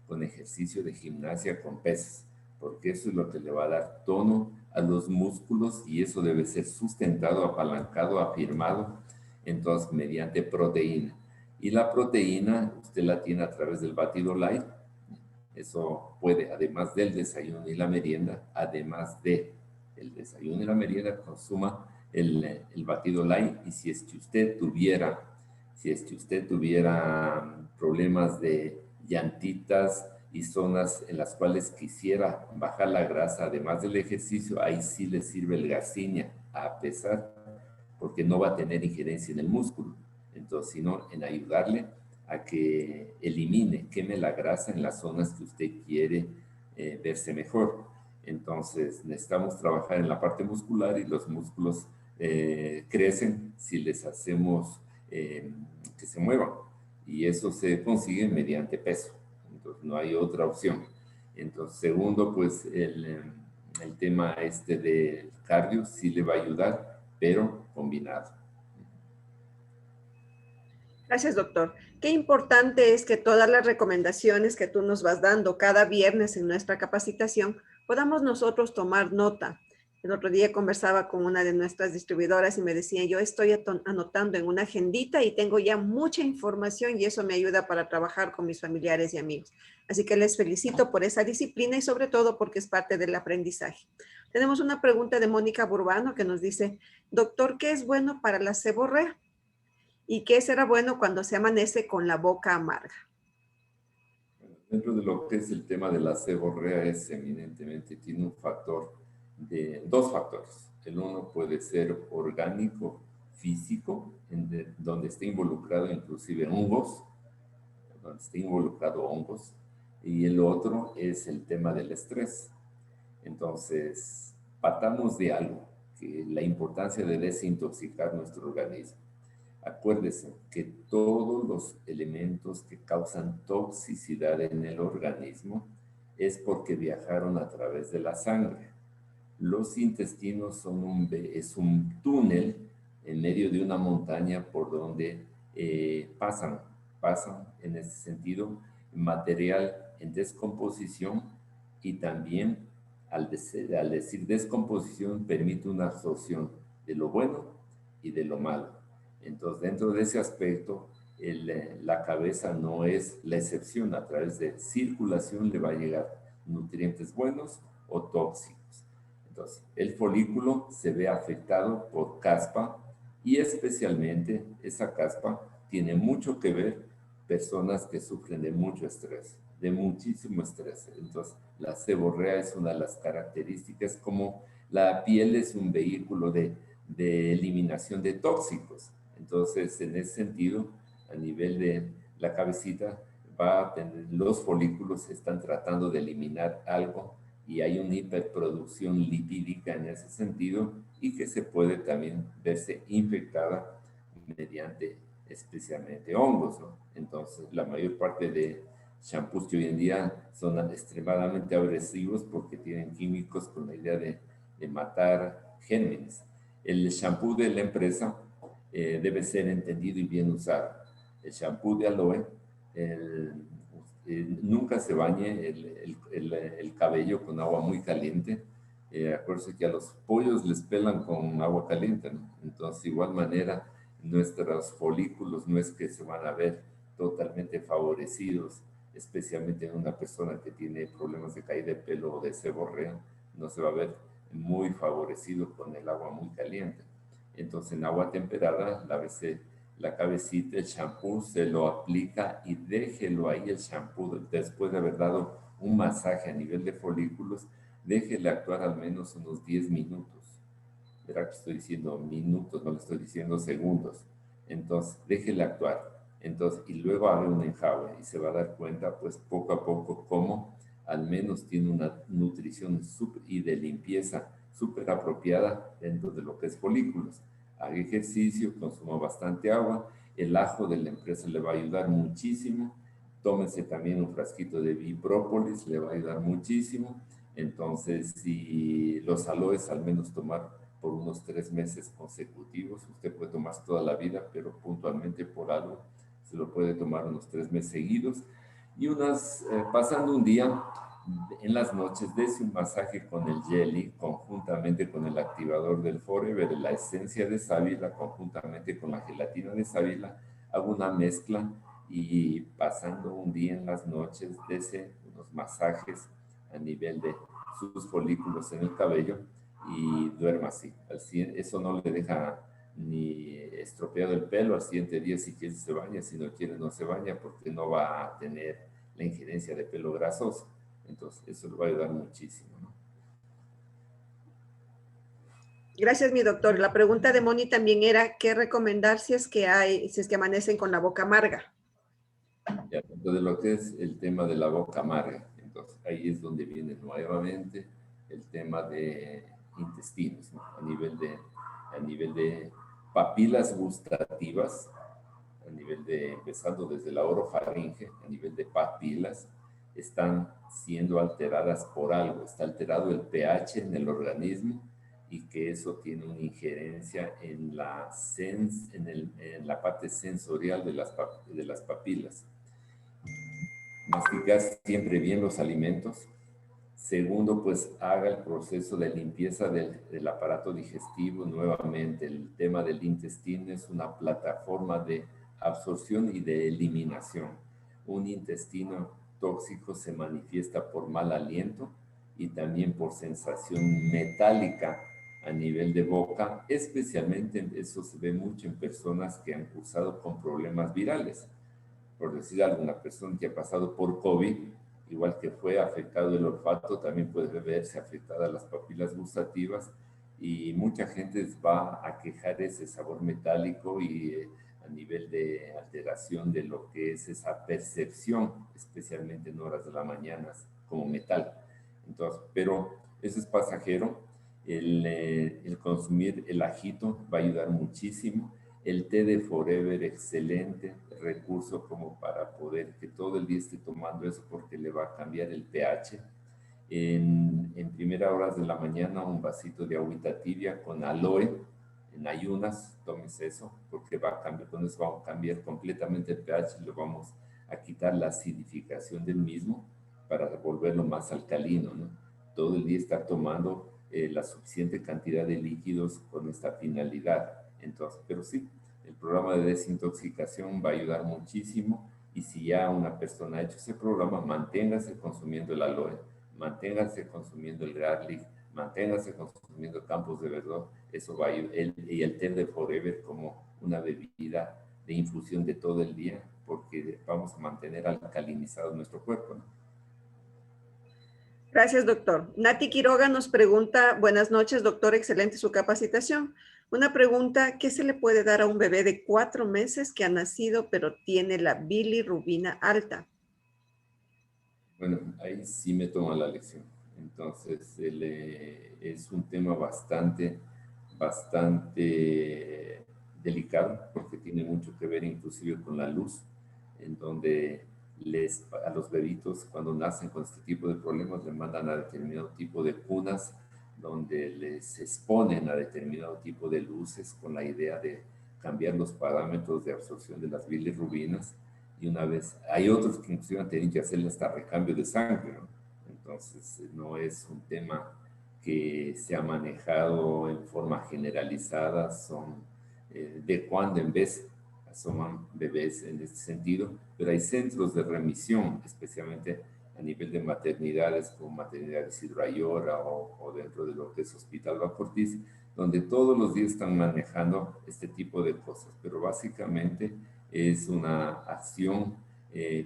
con ejercicio de gimnasia con pesas, porque eso es lo que le va a dar tono a los músculos, y eso debe ser sustentado, apalancado, afirmado, entonces mediante proteína. Y la proteína usted la tiene a través del batido light. Eso puede, además del desayuno y la merienda, además de el desayuno y la merienda, consuma el batido light. Y si es que usted tuviera problemas de llantitas y zonas en las cuales quisiera bajar la grasa, además del ejercicio, ahí sí le sirve el Garcinia, a pesar, porque no va a tener injerencia en el músculo. entonces, sino en ayudarle a que elimine, queme la grasa en las zonas que usted quiere verse mejor. Entonces, necesitamos trabajar en la parte muscular y los músculos crecen si les hacemos que se muevan. Y eso se consigue mediante peso. Entonces, no hay otra opción. Entonces, segundo, pues el tema este del cardio sí le va a ayudar, pero combinado. Gracias, doctor. Qué importante es que todas las recomendaciones que tú nos vas dando cada viernes en nuestra capacitación podamos nosotros tomar nota. El otro día conversaba con una de nuestras distribuidoras y me decía, yo estoy anotando en una agendita y tengo ya mucha información y eso me ayuda para trabajar con mis familiares y amigos. Así que les felicito por esa disciplina y sobre todo porque es parte del aprendizaje. Tenemos una pregunta de Mónica Burbano que nos dice, doctor, ¿qué es bueno para la seborrea? ¿Y qué será bueno cuando se amanece con la boca amarga? Dentro de lo que es el tema de la seborrea es eminentemente, tiene un factor dos factores. El uno puede ser orgánico, físico, donde esté involucrado inclusive hongos, donde esté involucrado hongos, y el otro es el tema del estrés. Entonces, partamos de algo, que la importancia de desintoxicar nuestro organismo. Acuérdese que todos los elementos que causan toxicidad en el organismo es porque viajaron a través de la sangre. Los intestinos es un túnel en medio de una montaña por donde pasan en ese sentido material en descomposición y también al decir descomposición permite una absorción de lo bueno y de lo malo. Entonces, dentro de ese aspecto, la cabeza no es la excepción. A través de circulación le va a llegar nutrientes buenos o tóxicos. Entonces, el folículo se ve afectado por caspa y especialmente esa caspa tiene mucho que ver personas que sufren de mucho estrés, de muchísimo estrés. Entonces, la seborrea es una de las características, como la piel es un vehículo de eliminación de tóxicos. Entonces, en ese sentido, a nivel de la cabecita, los folículos están tratando de eliminar algo y hay una hiperproducción lipídica en ese sentido y que se puede también verse infectada mediante especialmente hongos, ¿no? Entonces, la mayor parte de shampoos que hoy en día son extremadamente agresivos porque tienen químicos con la idea de matar gérmenes. El shampoo de la empresa debe ser entendido y bien usado. El shampoo de aloe, nunca se bañe el cabello con agua muy caliente. Acuérdense que a los pollos les pelan con agua caliente, ¿no? Entonces, de igual manera, nuestros folículos no es que se van a ver totalmente favorecidos, especialmente en una persona que tiene problemas de caída de pelo o de seborrea, no se va a ver muy favorecido con el agua muy caliente. Entonces, en agua temperada, lávese la cabecita, el champú, se lo aplica y déjelo ahí el champú después de haber dado un masaje a nivel de folículos, déjele actuar al menos unos 10 minutos. Verá que estoy diciendo minutos, no le estoy diciendo segundos. Entonces, déjele actuar. Entonces, y luego haga un enjague y se va a dar cuenta, pues poco a poco, cómo al menos tiene una nutrición y de limpieza súper apropiada dentro de lo que es folículos. Haga ejercicio, consuma bastante agua, el ajo de la empresa le va a ayudar muchísimo, tómese también un frasquito de biprópolis, le va a ayudar muchísimo. Entonces, si los aloes al menos tomar por unos 3 meses consecutivos, usted puede tomar toda la vida, pero puntualmente por algo se lo puede tomar unos 3 meses seguidos, y pasando un día, en las noches, dése un masaje con el jelly, conjuntamente con el activador del Forever, la esencia de sábila, conjuntamente con la gelatina de sábila, hago una mezcla y pasando un día en las noches, dése unos masajes a nivel de sus folículos en el cabello y duerma así. Eso no le deja ni estropeado el pelo. Al siguiente día, si quiere, se baña, si no quiere, no se baña, porque no va a tener la injerencia de pelo grasoso. Entonces, eso le va a ayudar muchísimo, ¿no? Gracias, mi doctor. La pregunta de Moni también era, ¿qué recomendar si es que amanecen con la boca amarga? Ya, dentro de lo que es el tema de la boca amarga, entonces ahí es donde viene nuevamente el tema de intestinos, ¿no? A nivel de papilas gustativas, a nivel de, empezando desde la orofaringe, a nivel de papilas, están siendo alteradas por algo. Está alterado el pH en el organismo y que eso tiene una injerencia en en la parte sensorial de las papilas. Masticar siempre bien los alimentos. Segundo, pues haga el proceso de limpieza del aparato digestivo. Nuevamente, el tema del intestino es una plataforma de absorción y de eliminación. Un intestino tóxico se manifiesta por mal aliento y también por sensación metálica a nivel de boca, especialmente eso se ve mucho en personas que han cursado con problemas virales. Por decir algo, una persona que ha pasado por COVID, igual que fue afectado el olfato, también puede verse afectada las papilas gustativas y mucha gente va a quejar ese sabor metálico y a nivel de alteración de lo que es esa percepción, especialmente en horas de la mañana, como metal. Entonces, pero eso es pasajero. El consumir el ajito va a ayudar muchísimo. El té de Forever, excelente recurso como para poder que todo el día esté tomando eso porque le va a cambiar el pH. En primeras horas de la mañana, un vasito de agüita tibia con aloe en ayunas, tomes eso porque va a cambiar, con eso vamos a cambiar completamente el pH, le vamos a quitar la acidificación del mismo para volverlo más alcalino, ¿no? Todo el día estar tomando la suficiente cantidad de líquidos con esta finalidad. Entonces, pero sí, el programa de desintoxicación va a ayudar muchísimo y si ya una persona ha hecho ese programa, manténgase consumiendo el aloe, manténgase consumiendo el garlic, manténgase consumiendo campos de verdor, eso va a ayudar, y el té de Forever como una bebida de infusión de todo el día, porque vamos a mantener alcalinizado nuestro cuerpo, ¿no? Gracias, doctor. Nati Quiroga nos pregunta, buenas noches, doctor, excelente su capacitación. Una pregunta, ¿qué se le puede dar a un bebé de 4 meses que ha nacido pero tiene la bilirrubina alta? Bueno, ahí sí me toma la lección. Entonces, es un tema bastante delicado porque tiene mucho que ver inclusive con la luz, en donde a los bebitos cuando nacen con este tipo de problemas le mandan a determinado tipo de cunas donde les exponen a determinado tipo de luces con la idea de cambiar los parámetros de absorción de las bilirrubinas y una vez, hay otros que inclusive han tenido que hacerle hasta recambio de sangre, ¿no? Entonces, no es un tema que se ha manejado en forma generalizada, son de cuando en vez asoman bebés en este sentido, pero hay centros de remisión, especialmente a nivel de maternidades como Maternidad Isidro Ayora o dentro de lo que es Hospital Bacortiz, donde todos los días están manejando este tipo de cosas, pero básicamente es una acción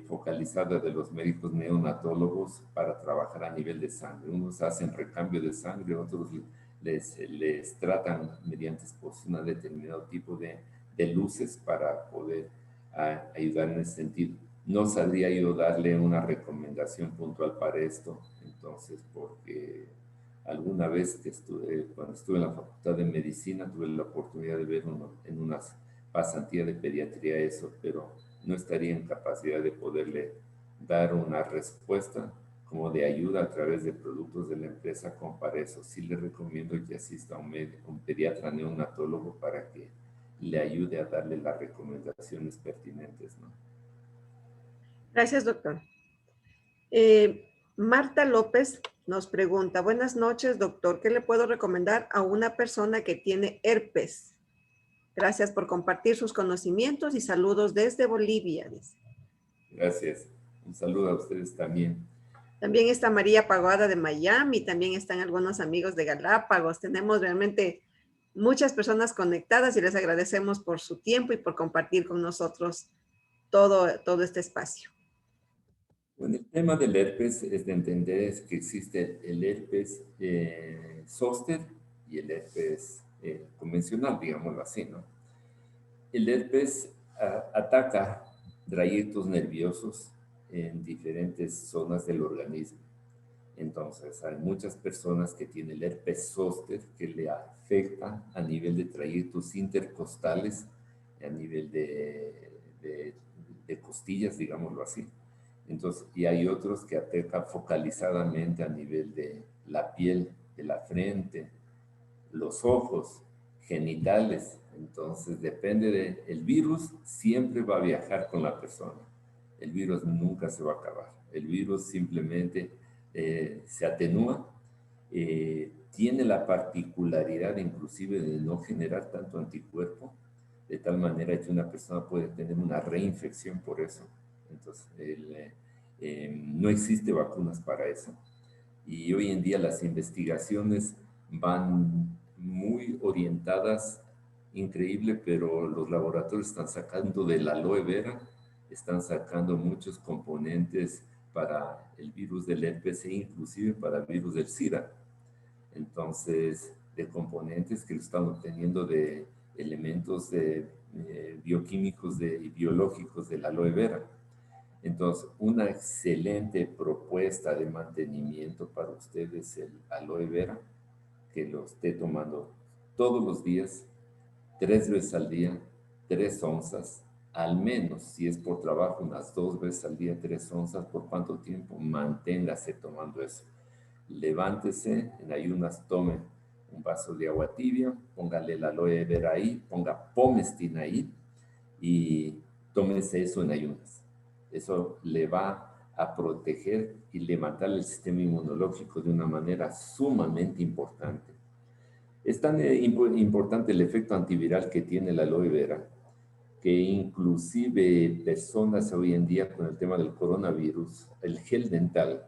focalizada de los médicos neonatólogos para trabajar a nivel de sangre. Unos hacen recambio de sangre, otros les tratan mediante exposición a determinado tipo de luces para poder ayudar en ese sentido. No sabría yo darle una recomendación puntual para esto, entonces, porque alguna vez cuando estuve en la Facultad de Medicina, tuve la oportunidad de ver en unas pasantía de pediatría eso, pero no estaría en capacidad de poderle dar una respuesta como de ayuda a través de productos de la empresa como para eso. Sí le recomiendo que asista a un pediatra neonatólogo para que le ayude a darle las recomendaciones pertinentes, ¿no? Gracias, doctor. Marta López nos pregunta, buenas noches, doctor, ¿qué le puedo recomendar a una persona que tiene herpes? Gracias por compartir sus conocimientos y saludos desde Bolivia. Dice. Gracias. Un saludo a ustedes también. También está María Pagoada de Miami, también están algunos amigos de Galápagos. Tenemos realmente muchas personas conectadas y les agradecemos por su tiempo y por compartir con nosotros todo este espacio. Bueno, el tema del herpes es de entender es que existe el herpes zóster y el herpes convencional, digámoslo así, ¿no? El herpes ataca trayectos nerviosos en diferentes zonas del organismo. Entonces, hay muchas personas que tienen el herpes zóster que le afecta a nivel de trayectos intercostales, a nivel de costillas, digámoslo así. Entonces, y hay otros que atacan focalizadamente a nivel de la piel, de la frente, los ojos, genitales. Entonces, depende de... El virus siempre va a viajar con la persona. El virus nunca se va a acabar. El virus simplemente se atenúa. Tiene la particularidad inclusive de no generar tanto anticuerpo, de tal manera que una persona puede tener una reinfección por eso. Entonces, no existe vacunas para eso. Y hoy en día las investigaciones van muy orientadas, increíble, pero los laboratorios están sacando del aloe vera, están sacando muchos componentes para el virus del herpes e inclusive para el virus del SIDA. Entonces, de componentes que lo están obteniendo de elementos bioquímicos y biológicos del aloe vera. Entonces, una excelente propuesta de mantenimiento para ustedes el aloe vera, que lo esté tomando todos los días, 3 veces al día, 3 onzas, al menos, si es por trabajo, unas 2 veces al día, 3 onzas. ¿Por cuánto tiempo? Manténgase tomando eso. Levántese, en ayunas tome un vaso de agua tibia, póngale el aloe vera ahí, ponga Pomestin ahí y tómese eso en ayunas. Eso le va a proteger y levantar el sistema inmunológico de una manera sumamente importante. Es tan importante el efecto antiviral que tiene el aloe vera, que inclusive personas hoy en día con el tema del coronavirus, el gel dental,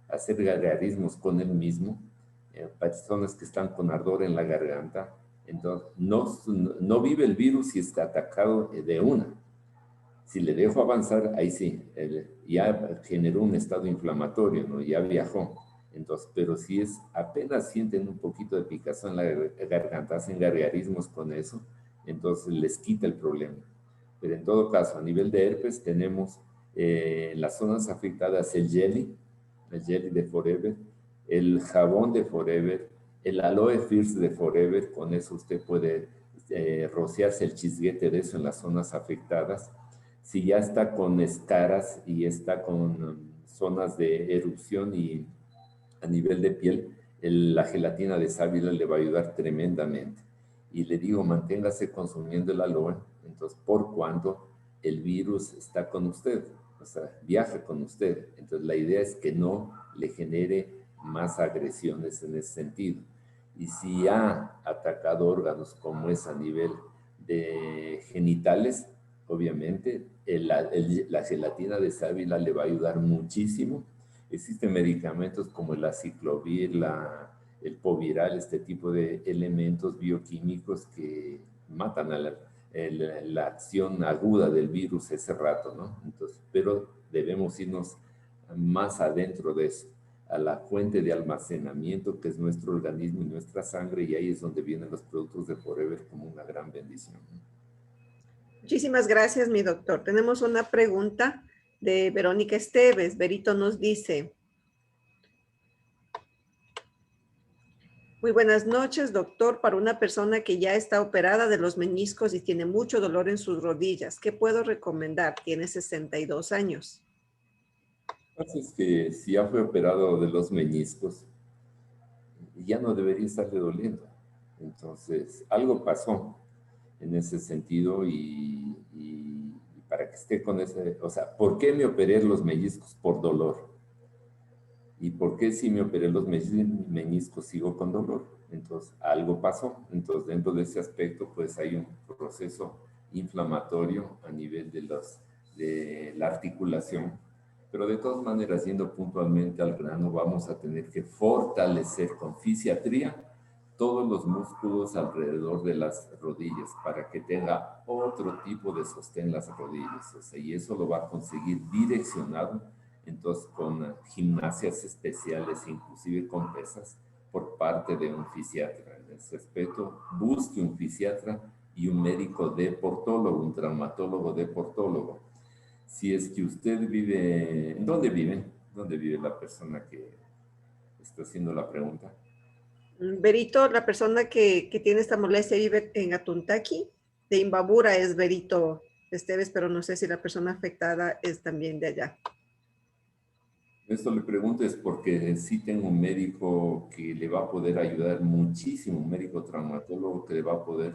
hacer gargarismos con él mismo, personas que están con ardor en la garganta, entonces no vive el virus si está atacado de una. Si le dejo avanzar, ahí sí, ya generó un estado inflamatorio, ¿no? Ya viajó. Entonces, pero si es apenas sienten un poquito de picazón en la garganta, hacen gargarismos con eso, entonces les quita el problema. Pero en todo caso, a nivel de herpes, tenemos en las zonas afectadas el jelly de Forever, el jabón de Forever, el aloe first de Forever, con eso usted puede rociarse el chisguete de eso en las zonas afectadas. Si ya está con escaras y está con zonas de erupción y a nivel de piel, la gelatina de sábila le va a ayudar tremendamente. Y le digo, manténgase consumiendo el aloe, entonces, por cuanto el virus está con usted, o sea, viaja con usted. Entonces, la idea es que no le genere más agresiones en ese sentido. Y si ha atacado órganos como es a nivel de genitales, obviamente la gelatina de sábila le va a ayudar muchísimo. Existen medicamentos como el aciclovir, el poviral, este tipo de elementos bioquímicos que matan a la acción aguda del virus ese rato, ¿no? Entonces, pero debemos irnos más adentro de eso, a la fuente de almacenamiento que es nuestro organismo y nuestra sangre, y ahí es donde vienen los productos de Forever como una gran bendición. Muchísimas gracias, mi doctor. Tenemos una pregunta de Verónica Esteves. Berito nos dice: muy buenas noches, doctor. Para una persona que ya está operada de los meniscos y tiene mucho dolor en sus rodillas, ¿qué puedo recomendar? Tiene 62 años. Entonces, que si ya fue operado de los meniscos, ya no debería estarle doliendo. Entonces, algo pasó en ese sentido y para que esté con ese, o sea, ¿por qué me operé los meniscos? Por dolor. ¿Y por qué si me operé los meniscos sigo con dolor? Entonces, algo pasó. Entonces, dentro de ese aspecto, pues hay un proceso inflamatorio a nivel de la articulación. Pero de todas maneras, yendo puntualmente al grano, vamos a tener que fortalecer con fisiatría todos los músculos alrededor de las rodillas para que tenga otro tipo de sostén las rodillas. O sea, y eso lo va a conseguir direccionado, entonces con gimnasias especiales, inclusive con pesas, por parte de un fisiatra. ese aspecto, busque un fisiatra y un médico deportólogo, un traumatólogo deportólogo. Si es que usted vive, ¿en dónde viven? ¿Dónde vive la persona que está haciendo la pregunta? Berito, la persona que tiene esta molestia vive en Atuntaqui, de Imbabura es Berito Esteves, pero no sé si la persona afectada es también de allá. Esto le pregunto es porque sí tengo un médico que le va a poder ayudar muchísimo, un médico traumatólogo que le va a poder.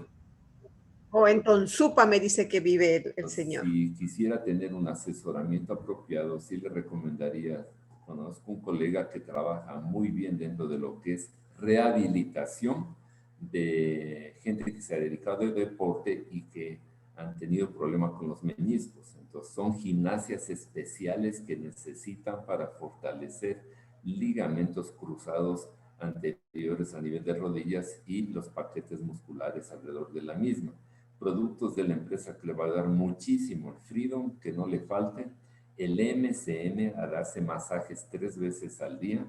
O en Tonsupa me dice que vive el señor. Si quisiera tener un asesoramiento apropiado, sí le recomendaría, conozco un colega que trabaja muy bien dentro de lo que es rehabilitación de gente que se ha dedicado al deporte y que han tenido problemas con los meniscos. Entonces, son gimnasias especiales que necesitan para fortalecer ligamentos cruzados anteriores a nivel de rodillas y los paquetes musculares alrededor de la misma. Productos de la empresa que le va a dar muchísimo, el Freedom, que no le falte, el MCM a darse masajes 3 veces al día,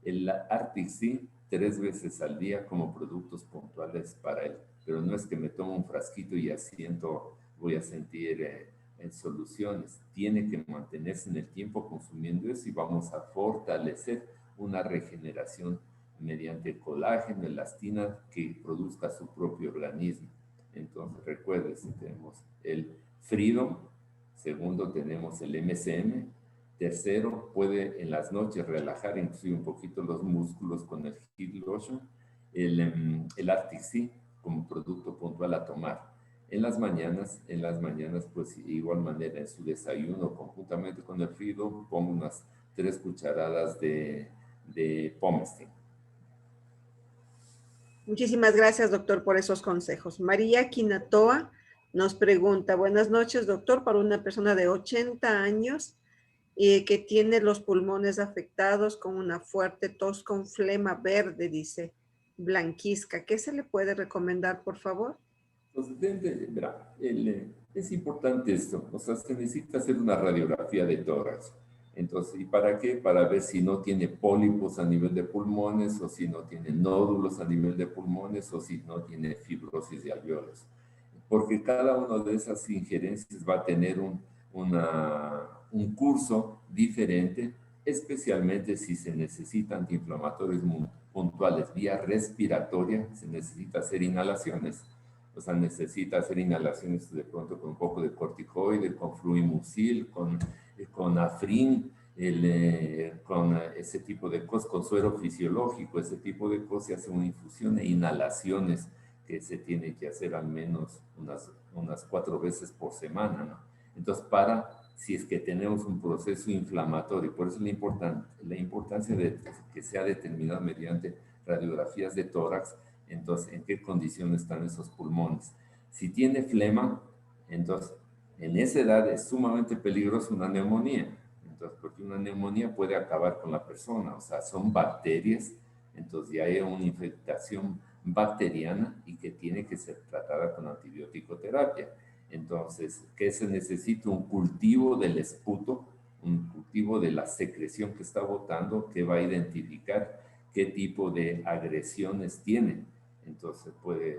el Arctic Sea 3 veces al día como productos puntuales para él. Pero no es que me tomo un frasquito y voy a sentir en soluciones. Tiene que mantenerse en el tiempo consumiendo eso y vamos a fortalecer una regeneración mediante colágeno, elastina que produzca su propio organismo. Entonces, recuerden, tenemos el Freedom, segundo tenemos el MCM, tercero puede en las noches relajar inclusive un poquito los músculos con el Heat Lotion, el Arctic Sea como producto puntual a tomar. En las mañanas, pues igual manera en su desayuno conjuntamente con el Freedom, pongo unas 3 cucharadas de Pomestin. Muchísimas gracias, doctor, por esos consejos. María Quinatoa nos pregunta, buenas noches, doctor, para una persona de 80 años que tiene los pulmones afectados con una fuerte tos con flema verde, dice, blanquizca. ¿Qué se le puede recomendar, por favor? Entonces, verá, es importante esto, o sea, se necesita hacer una radiografía de tórax. Entonces, ¿y para qué? Para ver si no tiene pólipos a nivel de pulmones, o si no tiene nódulos a nivel de pulmones, o si no tiene fibrosis de alveolos. Porque cada una de esas injerencias va a tener un curso diferente, especialmente si se necesitan antiinflamatorios puntuales vía respiratoria, se necesita hacer inhalaciones. O sea, necesita hacer inhalaciones de pronto con un poco de corticoide, con fluimucil, con afrin, con ese tipo de cosas, con suero fisiológico, ese tipo de cosas, se hace una infusión e inhalaciones que se tiene que hacer al menos unas 4 veces por semana, ¿no? Entonces, si es que tenemos un proceso inflamatorio, por eso la importancia de que sea determinada mediante radiografías de tórax, entonces, ¿en qué condiciones están esos pulmones? Si tiene flema, entonces, en esa edad es sumamente peligrosa una neumonía. Entonces, porque una neumonía puede acabar con la persona, o sea, son bacterias, entonces ya hay una infectación bacteriana y que tiene que ser tratada con antibiótico-terapia. Entonces, ¿qué se necesita? Un cultivo del esputo, un cultivo de la secreción que está botando, que va a identificar qué tipo de agresiones tiene. Entonces,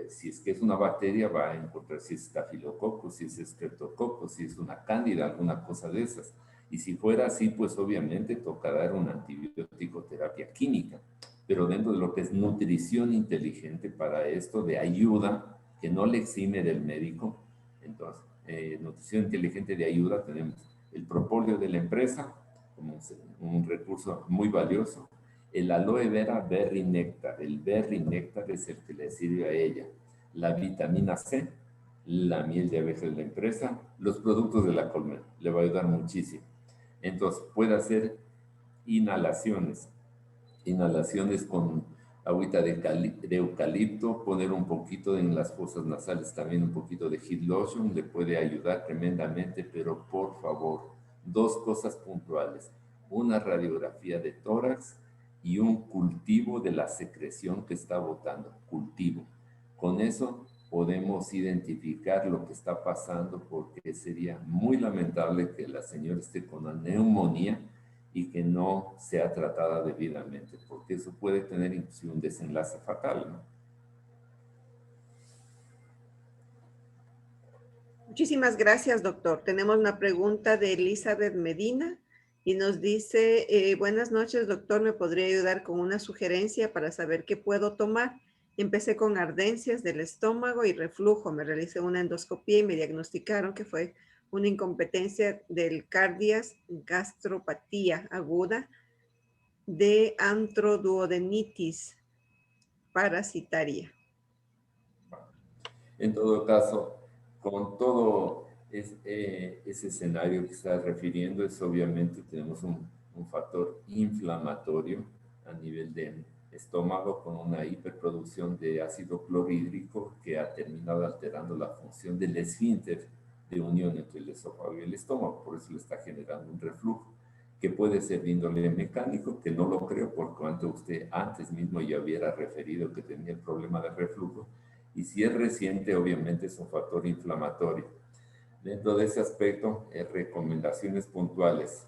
si es que es una bacteria, va a encontrar si es estafilococcus, si es streptococcus, si es una cándida, alguna cosa de esas. Y si fuera así, pues obviamente toca dar una antibiótico terapia química. Pero dentro de lo que es nutrición inteligente para esto, de ayuda, que no le exime del médico, entonces, nutrición inteligente de ayuda, tenemos el propóleo de la empresa, como un recurso muy valioso, el aloe vera berry néctar. El berry néctar es el que le sirve a ella. La vitamina C, la miel de abeja de la empresa, los productos de la colmena. Le va a ayudar muchísimo. Entonces, puede hacer inhalaciones. Inhalaciones con agüita de eucalipto, poner un poquito en las fosas nasales también un poquito de Heat Lotion, le puede ayudar tremendamente, pero por favor, 2 cosas puntuales. Una radiografía de tórax y un cultivo de la secreción que está botando, cultivo. Con eso podemos identificar lo que está pasando porque sería muy lamentable que la señora esté con una neumonía y que no sea tratada debidamente, porque eso puede tener inclusive un desenlace fatal, ¿no? Muchísimas gracias, doctor. Tenemos una pregunta de Elizabeth Medina y nos dice, buenas noches, doctor, ¿me podría ayudar con una sugerencia para saber qué puedo tomar? Empecé con ardencias del estómago y reflujo. Me realicé una endoscopía y me diagnosticaron que fue una incompetencia del cardias, gastropatía aguda de antroduodenitis parasitaria. En todo caso, con todo ese escenario que estás refiriendo, es obviamente tenemos un factor inflamatorio a nivel de estómago con una hiperproducción de ácido clorhídrico que ha terminado alterando la función del esfínter de unión entre el esófago y el estómago, por eso le está generando un reflujo que puede ser de índole mecánico, que no lo creo por cuanto usted antes mismo ya hubiera referido que tenía el problema de reflujo, y si es reciente, obviamente es un factor inflamatorio. Dentro de ese aspecto, recomendaciones puntuales.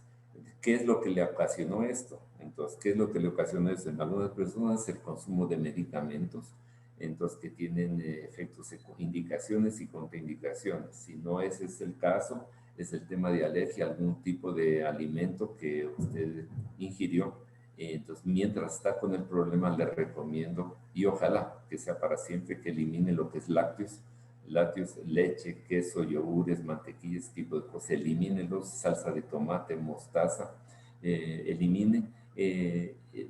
¿Qué es lo que le ocasionó esto? Entonces, ¿qué es lo que le ocasionó esto? En algunas personas, el consumo de medicamentos, entonces, que tienen efectos, indicaciones y contraindicaciones. Si no ese es el caso, es el tema de alergia a algún tipo de alimento que usted ingirió. Entonces, mientras está con el problema, le recomiendo, y ojalá que sea para siempre, que elimine lo que es lácteos, leche, queso, yogures, mantequillas, tipo de cosas, elimínelos, salsa de tomate, mostaza, elimine,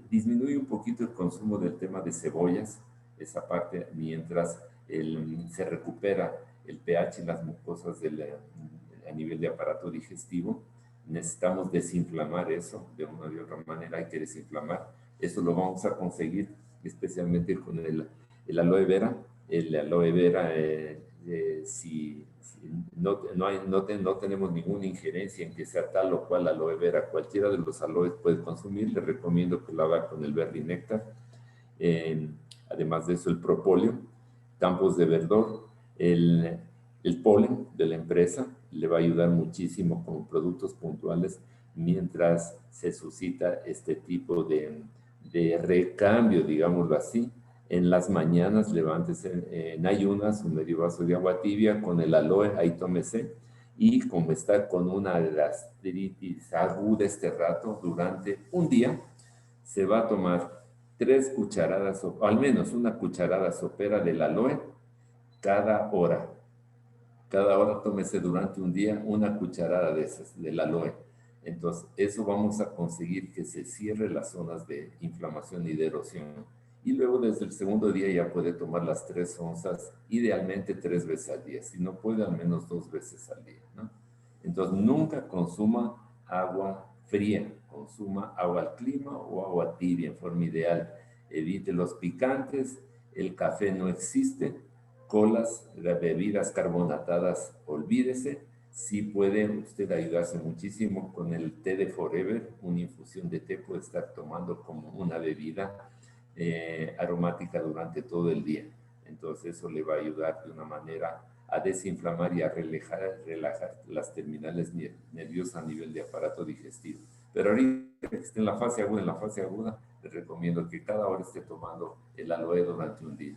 disminuye un poquito el consumo del tema de cebollas, esa parte, mientras se recupera el pH en las mucosas a nivel de aparato digestivo. Necesitamos desinflamar eso, de una u otra manera hay que desinflamar. Eso lo vamos a conseguir especialmente con el aloe vera. El aloe vera, si no tenemos ninguna injerencia en que sea tal o cual aloe vera, cualquiera de los aloes puede consumir, le recomiendo que lo haga con el berry néctar. Además de eso, el propóleo, campos de verdor, el polen de la empresa le va a ayudar muchísimo con productos puntuales mientras se suscita este tipo de recambio, digámoslo así. En las mañanas levántese en ayunas un medio vaso de agua tibia con el aloe, ahí tómese. Y como está con una gastritis aguda este rato, durante un día, se va a tomar 3 cucharadas, o al menos una cucharada sopera del aloe cada hora. Cada hora tómese durante un día una cucharada de esas, del aloe. Entonces, eso vamos a conseguir que se cierre las zonas de inflamación y de erosión. Y luego desde el segundo día ya puede tomar las 3 onzas, idealmente 3 veces al día. Si no puede, al menos 2 veces al día, ¿no? Entonces, nunca consuma agua fría, consuma agua al clima o agua tibia en forma ideal. Evite los picantes, el café no existe, colas, las bebidas carbonatadas, olvídese. Sí puede usted ayudarse muchísimo con el té de Forever, una infusión de té puede estar tomando como una bebida aromática durante todo el día. Entonces eso le va a ayudar de una manera a desinflamar y a relajar las terminales nerviosas a nivel de aparato digestivo. Pero ahorita que esté en la fase aguda, les recomiendo que cada hora esté tomando el aloe durante un día.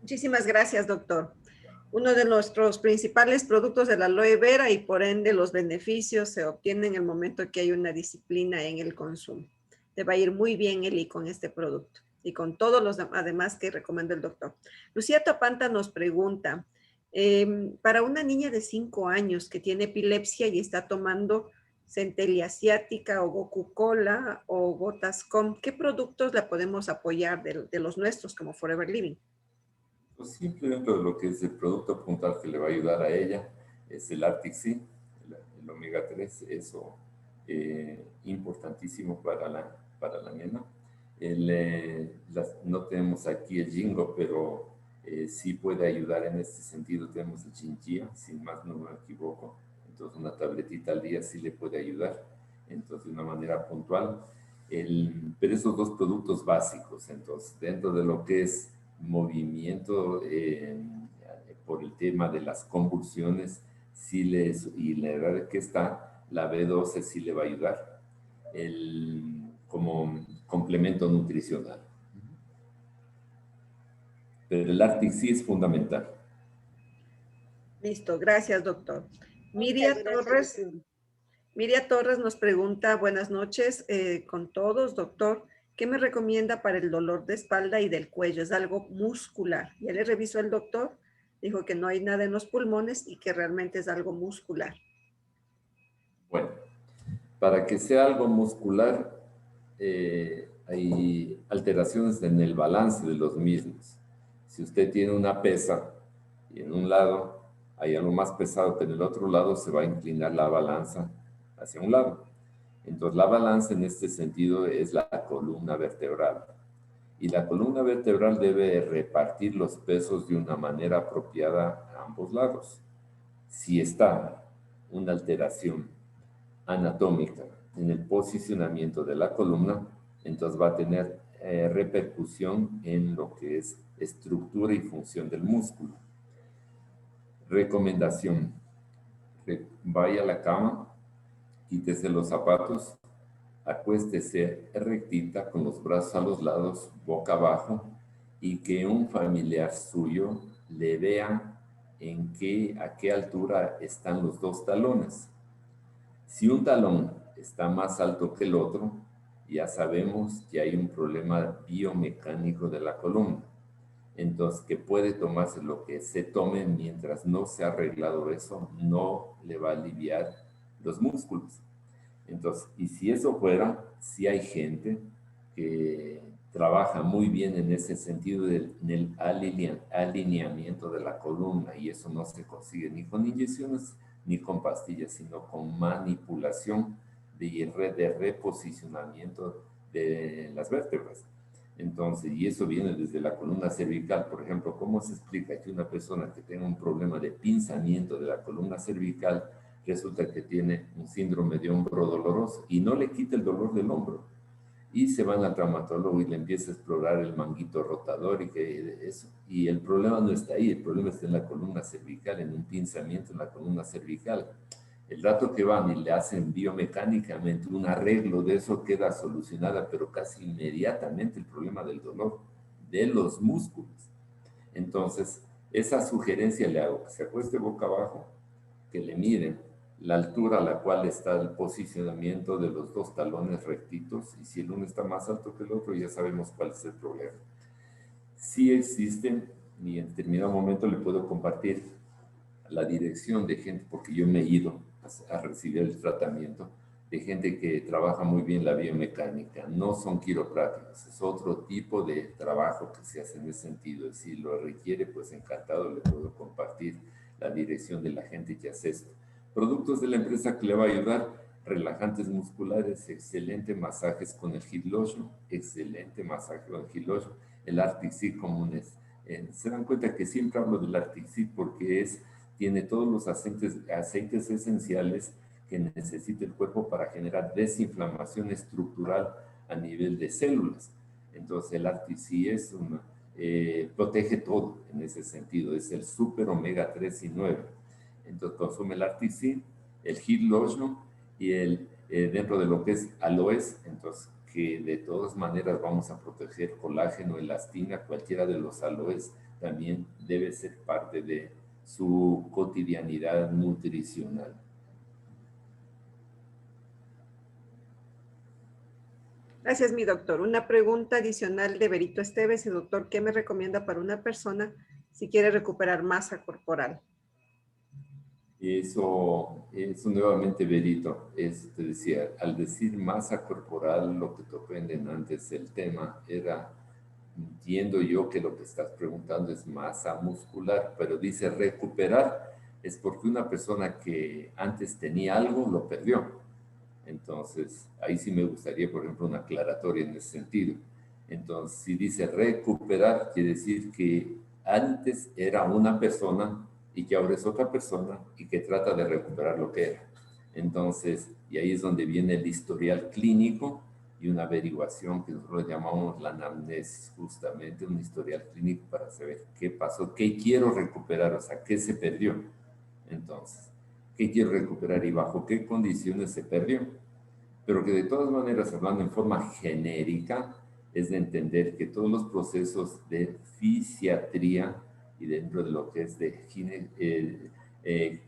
Muchísimas gracias, doctor. Uno de nuestros principales productos de la aloe vera y por ende los beneficios se obtienen en el momento que hay una disciplina en el consumo. Te va a ir muy bien, Eli, con este producto y con todos los además que recomienda el doctor. Lucía Topanta nos pregunta, para una niña de 5 años que tiene epilepsia y está tomando centella asiática o Goku Cola o Gotascom, ¿qué productos la podemos apoyar de los nuestros como Forever Living? Pues simple dentro de lo que es el producto puntual que le va a ayudar a ella es el Arctic Sea, el omega 3, eso importantísimo para la nena. No tenemos aquí el Jingo, pero sí puede ayudar en este sentido. Tenemos el Chinchilla, si más no me equivoco. Entonces una tabletita al día sí le puede ayudar. Entonces de una manera puntual. Pero esos dos productos básicos, entonces dentro de lo que es movimiento por el tema de las convulsiones y la edad que está, la B12 sí le va a ayudar como complemento nutricional. Pero el Arctic sí es fundamental. Listo, gracias, doctor. Ok, Miria gracias, Torres. doctor. Miria Torres nos pregunta, buenas noches con todos, doctor. ¿Qué me recomienda para el dolor de espalda y del cuello? Es algo muscular. Ya le revisó el doctor, dijo que no hay nada en los pulmones y que realmente es algo muscular. Bueno, para que sea algo muscular, hay alteraciones en el balance de los mismos. Si usted tiene una pesa y en un lado hay algo más pesado que en el otro lado, se va a inclinar la balanza hacia un lado. Entonces, la balanza en este sentido es la columna vertebral. Y la columna vertebral debe repartir los pesos de una manera apropiada a ambos lados. Si está una alteración anatómica en el posicionamiento de la columna, entonces va a tener repercusión en lo que es estructura y función del músculo. Recomendación: vaya a la cama, quítese los zapatos, acuéstese rectita con los brazos a los lados, boca abajo, y que un familiar suyo le vea a qué altura están los dos talones. Si un talón está más alto que el otro, ya sabemos que hay un problema biomecánico de la columna. Entonces, que puede tomarse lo que se tome mientras no se ha arreglado eso, no le va a aliviar los músculos. Entonces, y si eso fuera, sí hay gente que trabaja muy bien en ese sentido en el alineamiento de la columna, y eso no se consigue ni con inyecciones ni con pastillas, sino con manipulación de reposicionamiento de las vértebras. Entonces, y eso viene desde la columna cervical. Por ejemplo, ¿cómo se explica que una persona que tenga un problema de pinzamiento de la columna cervical resulta que tiene un síndrome de hombro doloroso y no le quita el dolor del hombro? Y se van al traumatólogo y le empieza a explorar el manguito rotador y que eso. Y el problema no está ahí, el problema está en la columna cervical, en un pinzamiento en la columna cervical. El rato que van y le hacen biomecánicamente un arreglo de eso, queda solucionada, pero casi inmediatamente, el problema del dolor de los músculos. Entonces, esa sugerencia le hago: que se acueste boca abajo, que le miden la altura a la cual está el posicionamiento de los dos talones rectitos, y si el uno está más alto que el otro, ya sabemos cuál es el problema. Sí existen, y en determinado momento le puedo compartir la dirección de gente, porque yo me he ido a recibir el tratamiento de gente que trabaja muy bien la biomecánica. No son quiroprácticos, es otro tipo de trabajo que se hace en ese sentido. Si lo requiere, pues encantado le puedo compartir la dirección de la gente que hace esto. Productos de la empresa que le va a ayudar: relajantes musculares, excelente masajes con el Heat Lotion, excelente masaje con el Heat Lotion, el Arctic Sea comunes. Se dan cuenta que siempre hablo del Arctic Sea porque tiene todos los aceites esenciales que necesita el cuerpo para generar desinflamación estructural a nivel de células. Entonces, el Arctic Sea protege todo en ese sentido. Es el super omega 3 y 9. Entonces, consume el Arctic Sea, el Heat Lotion y dentro de lo que es aloes. Entonces, que de todas maneras vamos a proteger colágeno, elastina, cualquiera de los aloes también debe ser parte de su cotidianidad nutricional. Gracias, mi doctor. Una pregunta adicional de Berito Esteves. Doctor, ¿qué me recomienda para una persona si quiere recuperar masa corporal? Eso nuevamente, Berito, te decía, al decir masa corporal, lo que te ofenden antes el tema era, entiendo yo que lo que estás preguntando es masa muscular, pero dice recuperar, es porque una persona que antes tenía algo lo perdió. Entonces, ahí sí me gustaría, por ejemplo, una aclaratoria en ese sentido. Entonces, si dice recuperar, quiere decir que antes era una persona y que ahora es otra persona y que trata de recuperar lo que era. Entonces, y ahí es donde viene el historial clínico y una averiguación que nosotros llamamos la anamnesis, justamente un historial clínico para saber qué pasó, qué quiero recuperar, o sea, qué se perdió. Entonces, ¿qué quiero recuperar y bajo qué condiciones se perdió? Pero que de todas maneras, hablando en forma genérica, es de entender que todos los procesos de fisiatría y dentro de lo que es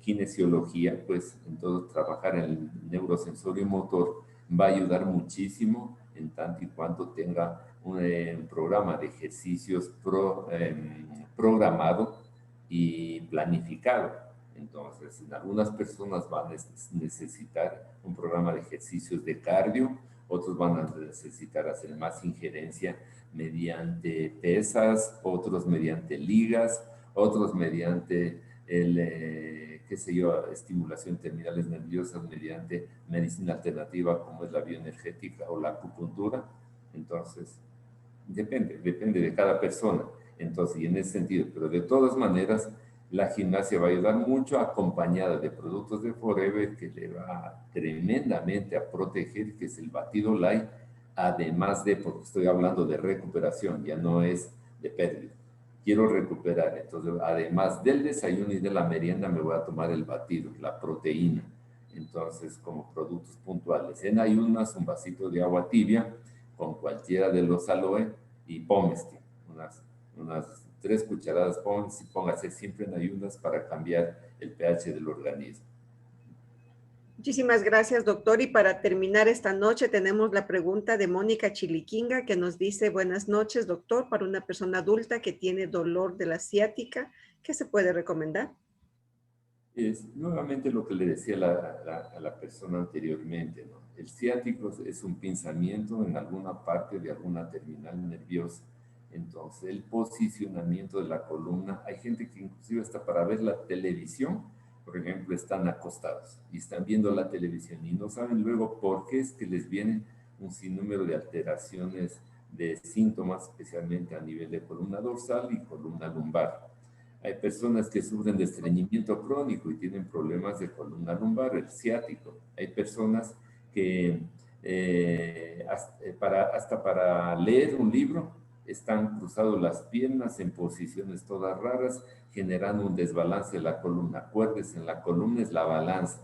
kinesiología, pues entonces trabajar en el neurosensorio motor va a ayudar muchísimo en tanto y cuanto tenga un programa de ejercicios programado y planificado. Entonces, en algunas personas van a necesitar un programa de ejercicios de cardio, otros van a necesitar hacer más injerencia mediante pesas, otros mediante ligas, otros mediante qué sé yo, estimulación terminales nerviosas mediante medicina alternativa como es la bioenergética o la acupuntura. Entonces, depende de cada persona. Entonces, y en ese sentido, pero de todas maneras, la gimnasia va a ayudar mucho acompañada de productos de Forever que le va tremendamente a proteger, que es el batido light, además de, porque estoy hablando de recuperación, ya no es de pérdida. Quiero recuperar, entonces además del desayuno y de la merienda me voy a tomar el batido, la proteína. Entonces, como productos puntuales. En ayunas, un vasito de agua tibia con cualquiera de los aloe y Pomestin, unas 3 cucharadas Pomestin, póngase siempre en ayunas para cambiar el pH del organismo. Muchísimas gracias, doctor. Y para terminar esta noche tenemos la pregunta de Mónica Chiliquinga que nos dice, buenas noches, doctor, para una persona adulta que tiene dolor de la ciática, ¿qué se puede recomendar? Es nuevamente lo que le decía a la persona anteriormente, ¿no? El ciático es un pinzamiento en alguna parte de alguna terminal nerviosa. Entonces, el posicionamiento de la columna, hay gente que inclusive hasta para ver la televisión, por ejemplo, están acostados y están viendo la televisión y no saben luego por qué es que les vienen un sinnúmero de alteraciones de síntomas, especialmente a nivel de columna dorsal y columna lumbar. Hay personas que sufren de estreñimiento crónico y tienen problemas de columna lumbar, el ciático. Hay personas que hasta para leer un libro están cruzados las piernas en posiciones todas raras, generando un desbalance de la columna. Acuérdense, en la columna es la balanza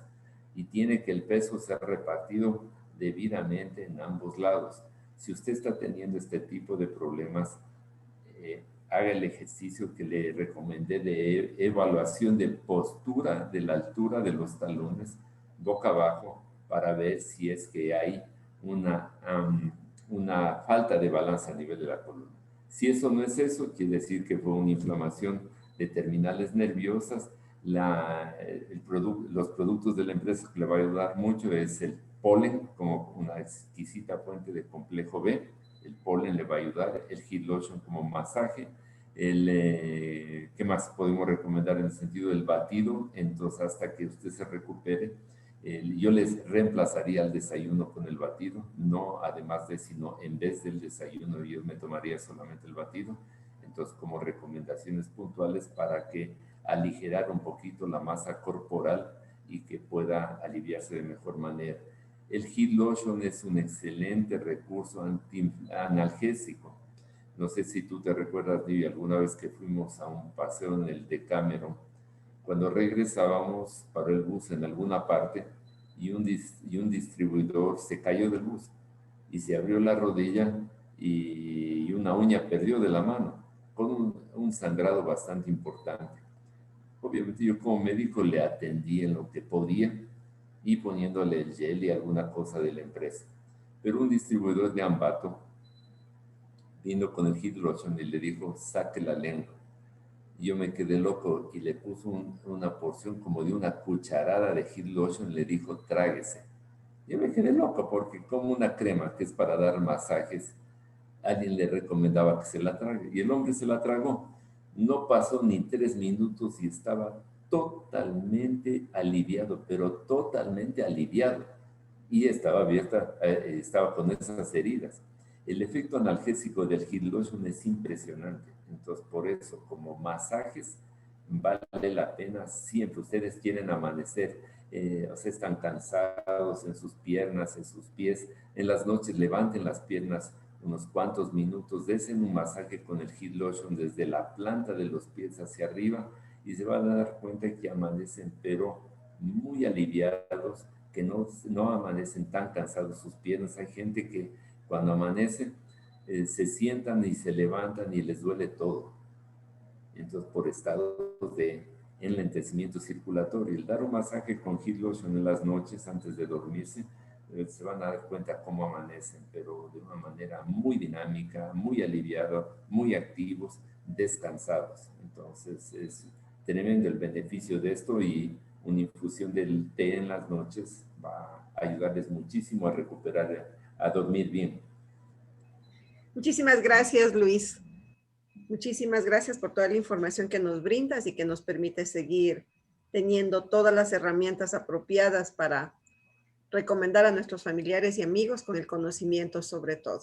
y tiene que el peso ser repartido debidamente en ambos lados. Si usted está teniendo este tipo de problemas, haga el ejercicio que le recomendé de evaluación de postura de la altura de los talones boca abajo para ver si es que hay una falta de balance a nivel de la columna. Si eso no es eso, quiere decir que fue una inflamación de terminales nerviosas. Los productos de la empresa que le va a ayudar mucho es el polen, como una exquisita fuente de complejo B. El polen le va a ayudar, el Heat Lotion como masaje, ¿qué más podemos recomendar en el sentido del batido? Entonces, hasta que usted se recupere, yo les reemplazaría el desayuno con el batido, no además de, sino en vez del desayuno, yo me tomaría solamente el batido. Entonces, como recomendaciones puntuales para que aligerar un poquito la masa corporal y que pueda aliviarse de mejor manera. El Heat Lotion es un excelente recurso analgésico. No sé si tú te recuerdas, Nivi, alguna vez que fuimos a un paseo en el Decameron, cuando regresábamos paró el bus en alguna parte y un distribuidor se cayó del bus y se abrió la rodilla y una uña perdió de la mano con un sangrado bastante importante. Obviamente yo como médico le atendí en lo que podía y poniéndole el gel y alguna cosa de la empresa. Pero un distribuidor de Ambato vino con el Heat Lotion y le dijo, saque la lengua. Y yo me quedé loco y le puso una porción como de una cucharada de Heat Lotion y le dijo, tráguese. Yo me quedé loco porque como una crema que es para dar masajes, alguien le recomendaba que se la trague. Y el hombre se la tragó. No pasó ni 3 minutos y estaba totalmente aliviado, pero totalmente aliviado. Y estaba abierta, estaba con esas heridas. El efecto analgésico del Heat Lotion es impresionante. Entonces, por eso, como masajes, vale la pena siempre. Ustedes quieren amanecer, o sea, están cansados en sus piernas, en sus pies. En las noches levanten las piernas unos cuantos minutos, desen un masaje con el Heat Lotion desde la planta de los pies hacia arriba y se van a dar cuenta que amanecen, pero muy aliviados, que no amanecen tan cansados sus piernas. Hay gente que cuando amanece se sientan y se levantan y les duele todo. Entonces, por estados enlentecimiento circulatorio. El dar un masaje con heat lotion en las noches antes de dormirse, se van a dar cuenta cómo amanecen, pero de una manera muy dinámica, muy aliviada, muy activos, descansados. Entonces es tremendo el beneficio de esto, y una infusión del té en las noches va a ayudarles muchísimo a recuperar, a dormir bien. Muchísimas gracias, Luis. Muchísimas gracias por toda la información que nos brindas y que nos permite seguir teniendo todas las herramientas apropiadas para recomendar a nuestros familiares y amigos con el conocimiento sobre todo.